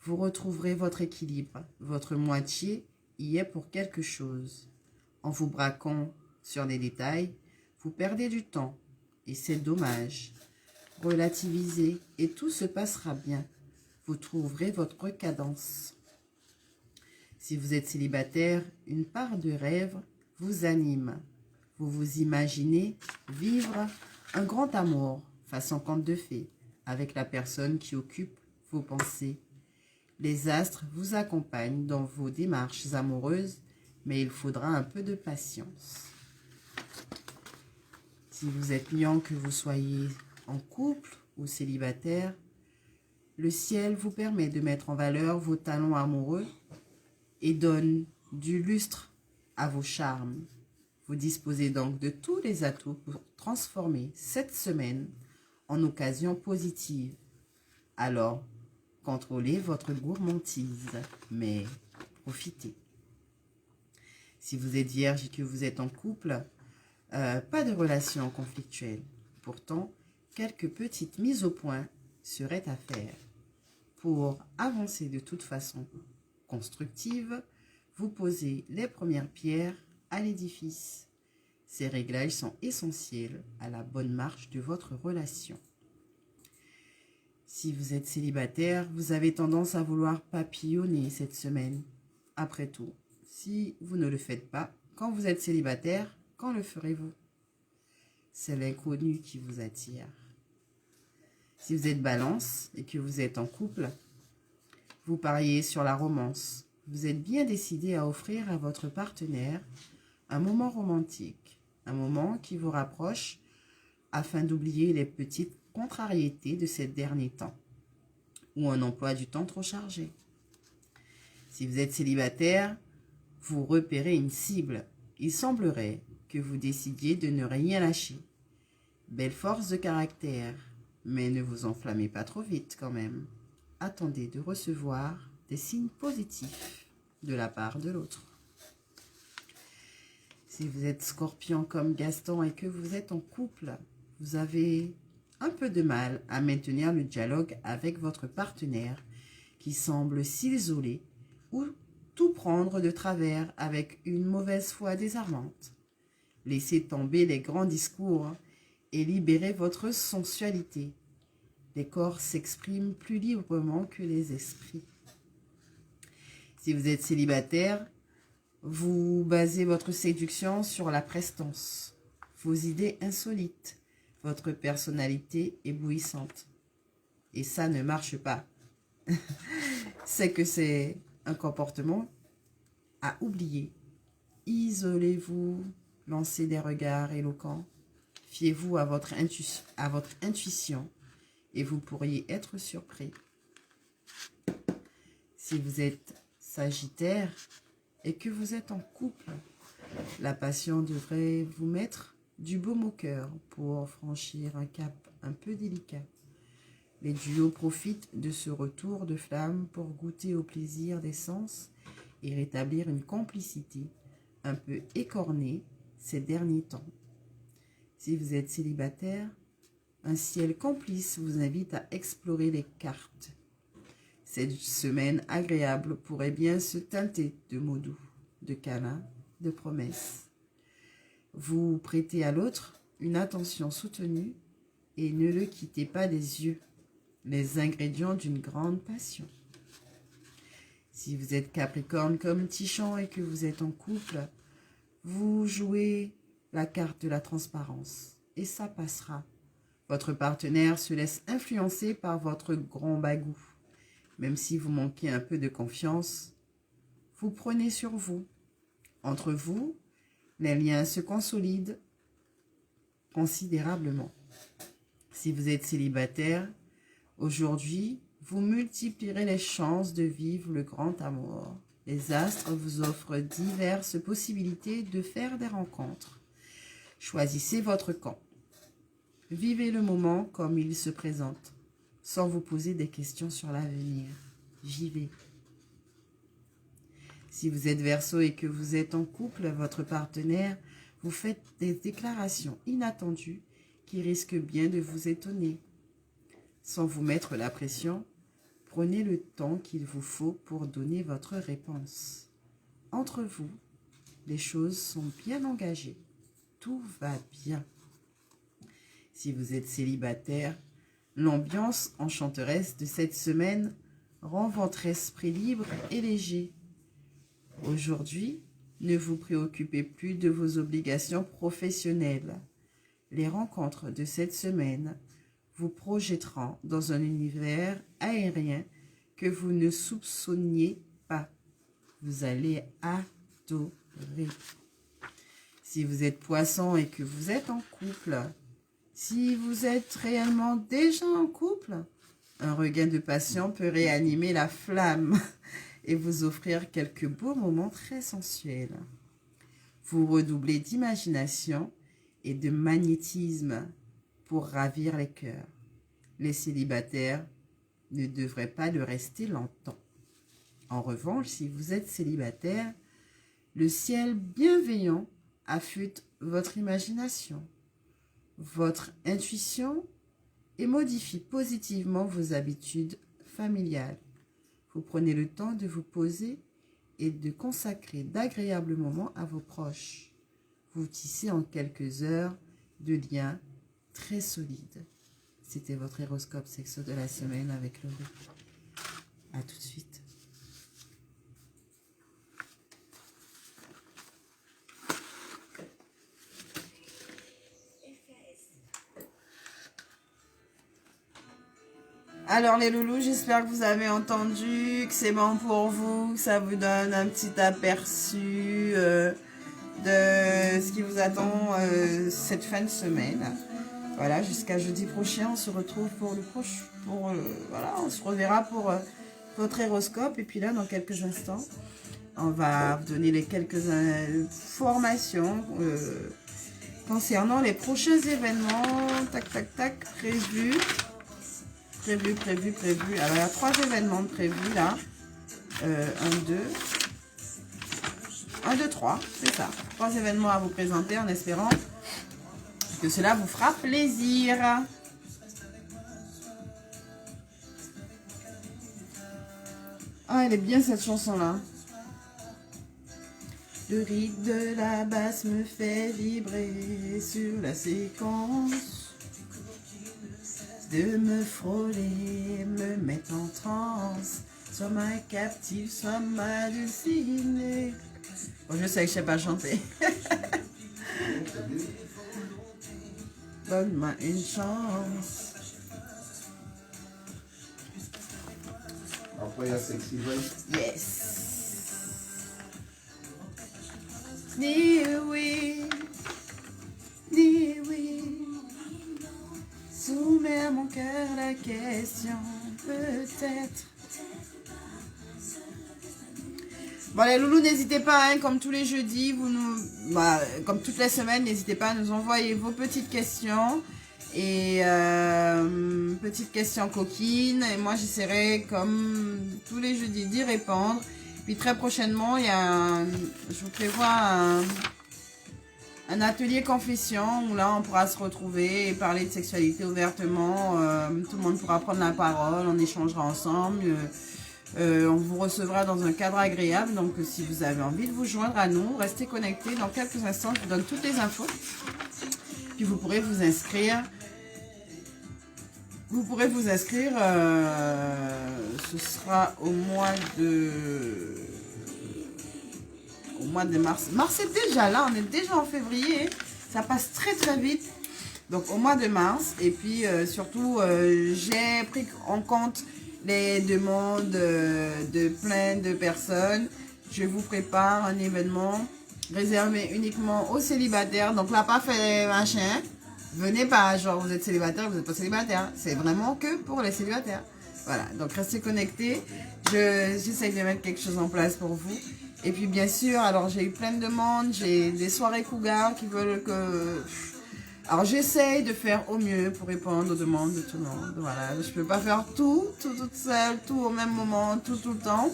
vous retrouverez votre équilibre. Votre moitié y est pour quelque chose. En vous braquant sur des détails, vous perdez du temps et c'est dommage. Relativisez et tout se passera bien. Vous trouverez votre cadence. Si vous êtes célibataire, une part de rêve vous anime. Vous vous imaginez vivre un grand amour, façon conte de fées, avec la personne qui occupe vos pensées. Les astres vous accompagnent dans vos démarches amoureuses, mais il faudra un peu de patience. Si vous êtes lion, que vous soyez en couple ou célibataire, le ciel vous permet de mettre en valeur vos talents amoureux et donne du lustre à vos charmes. Vous disposez donc de tous les atouts pour transformer cette semaine en occasion positive. Alors, contrôlez votre gourmandise, mais profitez. Si vous êtes vierge et que vous êtes en couple, pas de relation conflictuelle. Pourtant, quelques petites mises au point seraient à faire. Pour avancer de toute façon constructive, vous posez les premières pierres à l'édifice. Ces réglages sont essentiels à la bonne marche de votre relation. Si vous êtes célibataire, vous avez tendance à vouloir papillonner cette semaine. Après tout, si vous ne le faites pas, quand vous êtes célibataire, quand le ferez-vous? C'est l'inconnu qui vous attire. Si vous êtes balance et que vous êtes en couple, vous pariez sur la romance. Vous êtes bien décidé à offrir à votre partenaire un moment romantique, un moment qui vous rapproche afin d'oublier les petites contrariétés de ces derniers temps ou un emploi du temps trop chargé. Si vous êtes célibataire, vous repérez une cible. Il semblerait que vous décidiez de ne rien lâcher. Belle force de caractère, mais ne vous enflammez pas trop vite quand même. Attendez de recevoir des signes positifs de la part de l'autre. Si vous êtes scorpion comme Gaston et que vous êtes en couple, vous avez un peu de mal à maintenir le dialogue avec votre partenaire qui semble s'isoler ou tout prendre de travers avec une mauvaise foi désarmante. Laissez tomber les grands discours et libérez votre sensualité. Les corps s'expriment plus librement que les esprits. Si vous êtes célibataire, vous basez votre séduction sur la prestance, vos idées insolites, votre personnalité éblouissante. Et ça ne marche pas. C'est que c'est un comportement à oublier. Isolez-vous, lancez des regards éloquents, fiez-vous à votre intuition et vous pourriez être surpris. Si vous êtes Sagittaire et que vous êtes en couple, la passion devrait vous mettre du baume au cœur pour franchir un cap un peu délicat. Les duos profitent de ce retour de flamme pour goûter au plaisir des sens et rétablir une complicité un peu écornée ces derniers temps. Si vous êtes célibataire, un ciel complice vous invite à explorer les cartes. Cette semaine agréable pourrait bien se teinter de mots doux, de câlins, de promesses. Vous prêtez à l'autre une attention soutenue et ne le quittez pas des yeux, les ingrédients d'une grande passion. Si vous êtes Capricorne comme Tichon et que vous êtes en couple, vous jouez la carte de la transparence et ça passera. Votre partenaire se laisse influencer par votre grand bagou. Même si vous manquez un peu de confiance, vous prenez sur vous. Entre vous, les liens se consolident considérablement. Si vous êtes célibataire, aujourd'hui, vous multiplierez les chances de vivre le grand amour. Les astres vous offrent diverses possibilités de faire des rencontres. Choisissez votre camp. Vivez le moment comme il se présente, sans vous poser des questions sur l'avenir. Vivez. Si vous êtes Verseau et que vous êtes en couple, votre partenaire vous fait des déclarations inattendues qui risquent bien de vous étonner. Sans vous mettre la pression, prenez le temps qu'il vous faut pour donner votre réponse. Entre vous, les choses sont bien engagées. Tout va bien. Si vous êtes célibataire, l'ambiance enchanteresse de cette semaine rend votre esprit libre et léger. Aujourd'hui, ne vous préoccupez plus de vos obligations professionnelles. Les rencontres de cette semaine vous projetteront dans un univers aérien que vous ne soupçonniez pas. Vous allez adorer. Si vous êtes Poisson et que vous êtes en couple, si vous êtes réellement déjà en couple, un regain de passion peut réanimer la flamme et vous offrir quelques beaux moments très sensuels. Vous redoublez d'imagination et de magnétisme pour ravir les cœurs. Les célibataires ne devraient pas le rester longtemps. En revanche, si vous êtes célibataire, le ciel bienveillant affûte votre imagination, votre intuition et modifie positivement vos habitudes familiales. Vous prenez le temps de vous poser et de consacrer d'agréables moments à vos proches. Vous tissez en quelques heures de liens très solides. C'était votre horoscope sexo de la semaine avec Laurie. À tout de suite. Alors les loulous, j'espère que vous avez entendu, que c'est bon pour vous, que ça vous donne un petit aperçu de ce qui vous attend cette fin de semaine. Voilà, jusqu'à jeudi prochain, on se retrouve pour le prochain, voilà, on se reverra pour votre horoscope. Et puis là, dans quelques instants, on va vous donner les quelques informations concernant les prochains événements, prévus. Alors, il y a 3 événements prévus là. 1, 2, 3, c'est ça. 3 événements à vous présenter en espérant que cela vous fera plaisir. Ah, elle est bien cette chanson-là. Le rythme de la basse me fait vibrer sur la séquence. De me frôler, me mettre en transe. Sois ma captive, sois ma hallucinée. Bon, je sais que je sais pas chanter. Donne-moi une chance. Après, il y a Sexy Vibe. Yes. Ni oui. Ni oui. Soumets à mon cœur la question. Peut-être. Bon les loulous, n'hésitez pas, hein, comme tous les jeudis, comme toutes les semaines, n'hésitez pas à nous envoyer vos petites questions et petites questions coquines. Et moi j'essaierai comme tous les jeudis d'y répondre. Puis très prochainement, je vous prévois un atelier confession où là on pourra se retrouver et parler de sexualité ouvertement. Tout le monde pourra prendre la parole, on échangera ensemble. On vous recevra dans un cadre agréable, donc si vous avez envie de vous joindre à nous, restez connectés. Dans quelques instants, je vous donne toutes les infos. Puis vous pourrez vous inscrire. Vous pourrez vous inscrire, ce sera au mois de mars. Mars est déjà là, on est déjà en février. Ça passe très très vite. Donc au mois de mars. Et puis surtout, j'ai pris en compte les demandes de plein de personnes. Je vous prépare un événement réservé uniquement aux célibataires. Donc là, pas fait machin. Venez pas, genre vous êtes célibataire, vous n'êtes pas célibataire. C'est vraiment que pour les célibataires. Voilà, donc restez connectés. J'essaie de mettre quelque chose en place pour vous. Et puis bien sûr, alors j'ai eu plein de demandes. J'ai des soirées cougars qui veulent que... Alors j'essaye de faire au mieux pour répondre aux demandes de tout le monde. Voilà, je ne peux pas faire tout toute seule, tout au même moment, tout le temps.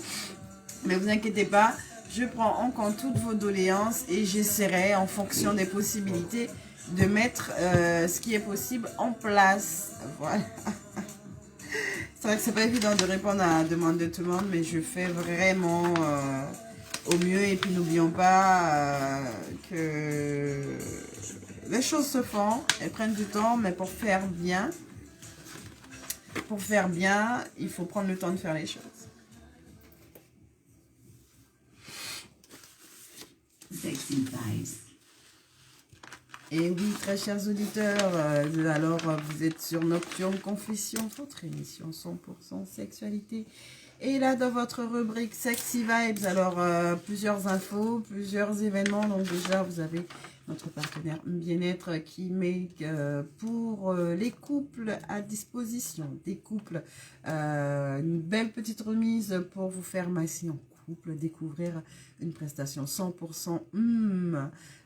Mais vous inquiétez pas, je prends en compte toutes vos doléances et j'essaierai en fonction des possibilités de mettre ce qui est possible en place. Voilà. C'est vrai que c'est pas évident de répondre à la demande de tout le monde, mais je fais vraiment au mieux. Et puis n'oublions pas que... les choses se font, elles prennent du temps, mais pour faire bien, il faut prendre le temps de faire les choses. Sexy Vibes. Et oui, très chers auditeurs, alors vous êtes sur Nocturne Confession, votre émission 100% sexualité. Et là, dans votre rubrique Sexy Vibes, alors plusieurs infos, plusieurs événements. Donc déjà, vous avez notre partenaire Bien-être qui met pour les couples à disposition, des couples, une belle petite remise pour vous faire masser en couple, découvrir une prestation 100%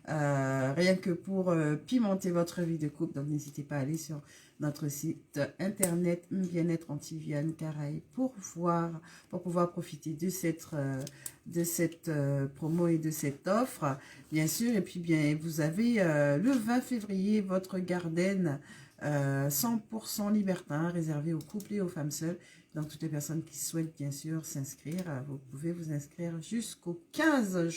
rien que pour pimenter votre vie de couple. Donc n'hésitez pas à aller sur notre site internet Bien-être Antilles Caraïbes pour pouvoir profiter de cette promo et de cette offre, bien sûr. Et puis bien, vous avez le 20 février votre Garden 100% libertin réservé aux couples et aux femmes seules. Donc toutes les personnes qui souhaitent bien sûr s'inscrire, vous pouvez vous inscrire jusqu'au 15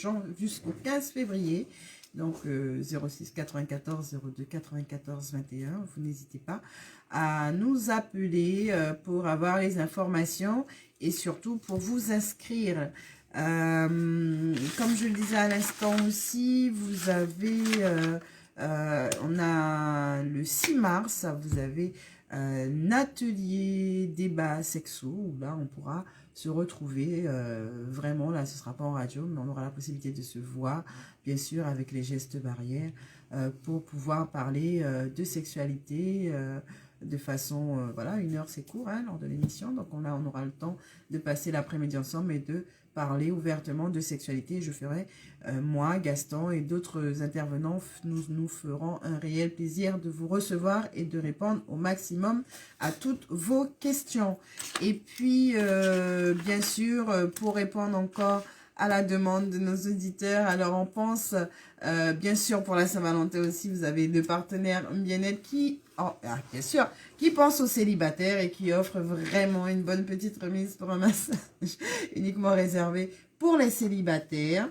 février. Donc 06 94 02 94 21, vous n'hésitez pas à nous appeler pour avoir les informations et surtout pour vous inscrire. Comme je le disais à l'instant aussi, vous avez, on a le 6 mars, vous avez un atelier débat sexo où là on pourra se retrouver vraiment, là ce sera pas en radio, mais on aura la possibilité de se voir, bien sûr avec les gestes barrières, pour pouvoir parler de sexualité de façon, voilà, 1 heure c'est court hein, lors de l'émission, donc on aura le temps de passer l'après-midi ensemble et de parler ouvertement de sexualité. Je ferai, moi, Gaston et d'autres intervenants, nous ferons un réel plaisir de vous recevoir et de répondre au maximum à toutes vos questions. Et puis, bien sûr, pour répondre encore à la demande de nos auditeurs, alors on pense, bien sûr, pour la Saint-Valentin aussi, vous avez le partenaire Bien-être qui, bien sûr, qui pense aux célibataires et qui offre vraiment une bonne petite remise pour un massage uniquement réservé pour les célibataires.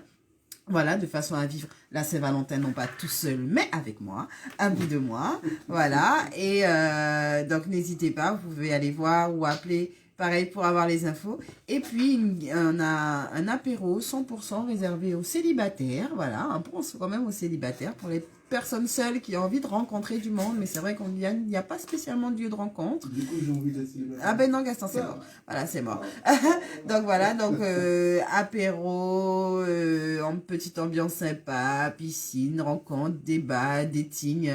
Voilà, de façon à vivre la Saint-Valentin, non pas tout seul, mais avec moi, un bout de moi. Voilà, et donc n'hésitez pas, vous pouvez aller voir ou appeler, pareil, pour avoir les infos. Et puis, on a un apéro 100% réservé aux célibataires. Voilà, on pense quand même aux célibataires, pour les personnes seules qui ont envie de rencontrer du monde. Mais c'est vrai qu'il n'y a pas spécialement de lieu de rencontre. Du coup, j'ai envie d'être célibataire. Ah ben non, Gaston, c'est mort. Voilà, c'est mort. Donc voilà, donc apéro, en petite ambiance sympa, piscine, rencontre, débat, dating,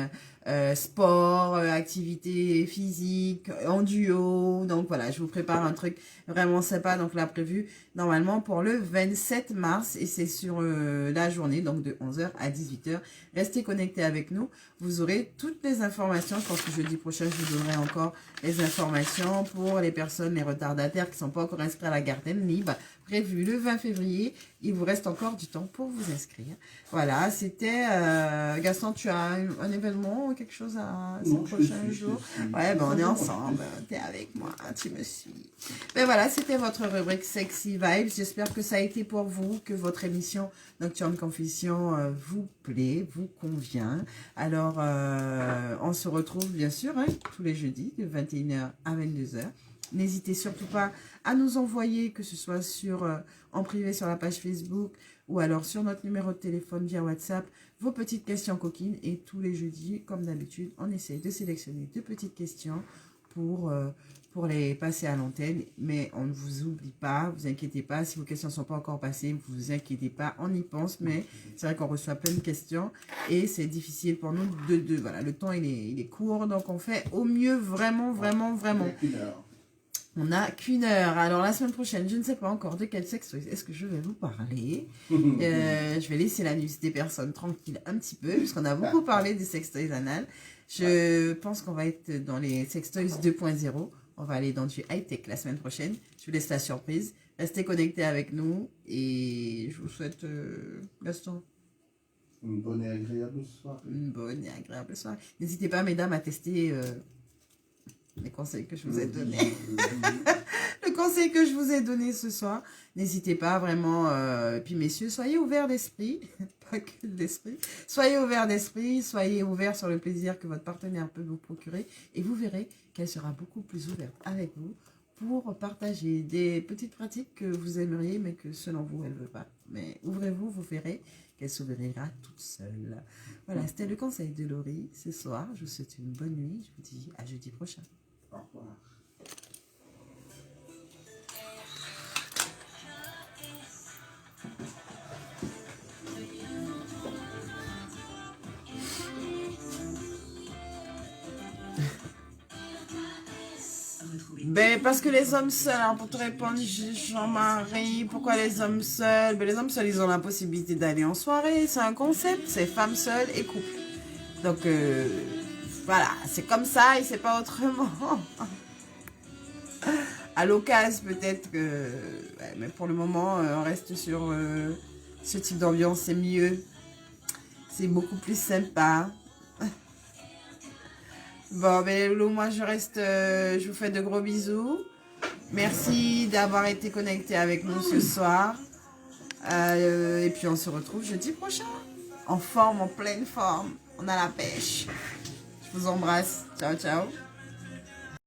sport, activité physique, en duo. Donc voilà, je vous prépare un truc vraiment sympa. Donc là, prévu normalement pour le 27 mars et c'est sur la journée, donc de 11h à 18h. Restez connectés avec nous. Vous aurez toutes les informations. Je pense que jeudi prochain, je vous donnerai encore les informations pour les personnes, les retardataires qui ne sont pas encore inscrits à la garden libre, prévu le 20 février. Il vous reste encore du temps pour vous inscrire. Voilà, c'était... Gaston, tu as un événement ou quelque chose à ces prochains jours? Ouais, ben on est ensemble. Tu es avec moi, tu me suis. Ben voilà, c'était votre rubrique Sexy Vibes. J'espère que ça a été pour vous, que votre émission Nocturne Confession vous plaît, vous convient. Alors, on se retrouve bien sûr tous les jeudis de 21h à 22h. N'hésitez surtout pas à nous envoyer, que ce soit en privé sur la page Facebook ou alors sur notre numéro de téléphone via WhatsApp, vos petites questions coquines. Et tous les jeudis, comme d'habitude, on essaie de sélectionner 2 petites questions pour les passer à l'antenne. Mais on ne vous oublie pas, vous inquiétez pas. Si vos questions ne sont pas encore passées, vous inquiétez pas, on y pense. Mais c'est vrai qu'on reçoit plein de questions et c'est difficile pour nous voilà, le temps il est court. Donc on fait au mieux, vraiment. On n'a qu'une heure. Alors, la semaine prochaine, je ne sais pas encore de quel sexe est-ce que je vais vous parler. Je vais laisser la nuit des personnes tranquilles un petit peu, puisqu'on a beaucoup parlé des sextoys anal. Je pense qu'on va être dans les sextoys 2.0. On va aller dans du high-tech la semaine prochaine. Je vous laisse la surprise. Restez connectés avec nous. Et je vous souhaite, Gaston, une bonne et agréable soirée. Une bonne et agréable soirée. N'hésitez pas, mesdames, à tester... les conseils que je vous ai donnés. Le conseil que je vous ai donné ce soir. N'hésitez pas vraiment. Et puis messieurs, soyez ouverts d'esprit. Pas que d'esprit. Soyez ouverts d'esprit. Soyez ouverts sur le plaisir que votre partenaire peut vous procurer. Et vous verrez qu'elle sera beaucoup plus ouverte avec vous pour partager des petites pratiques que vous aimeriez, mais que selon vous, elle ne veut pas. Mais ouvrez-vous, vous verrez qu'elle s'ouvrira toute seule. Voilà, c'était le conseil de Laurie ce soir. Je vous souhaite une bonne nuit. Je vous dis à jeudi prochain. Au revoir. Ben, parce que les hommes seuls, hein, pour te répondre, Jean-Marie, pourquoi les hommes seuls? Ben, les hommes seuls, ils ont la possibilité d'aller en soirée. C'est un concept, c'est femmes seules et couple. Donc, voilà, c'est comme ça et c'est pas autrement. À l'occasion, peut-être que... Ouais, mais pour le moment, on reste sur ce type d'ambiance, c'est mieux. C'est beaucoup plus sympa. Bon, ben Lolo, moi je reste, je vous fais de gros bisous. Merci d'avoir été connecté avec nous ce soir. Et puis on se retrouve jeudi prochain. En forme, en pleine forme. On a la pêche. Je vous embrasse. Ciao, ciao.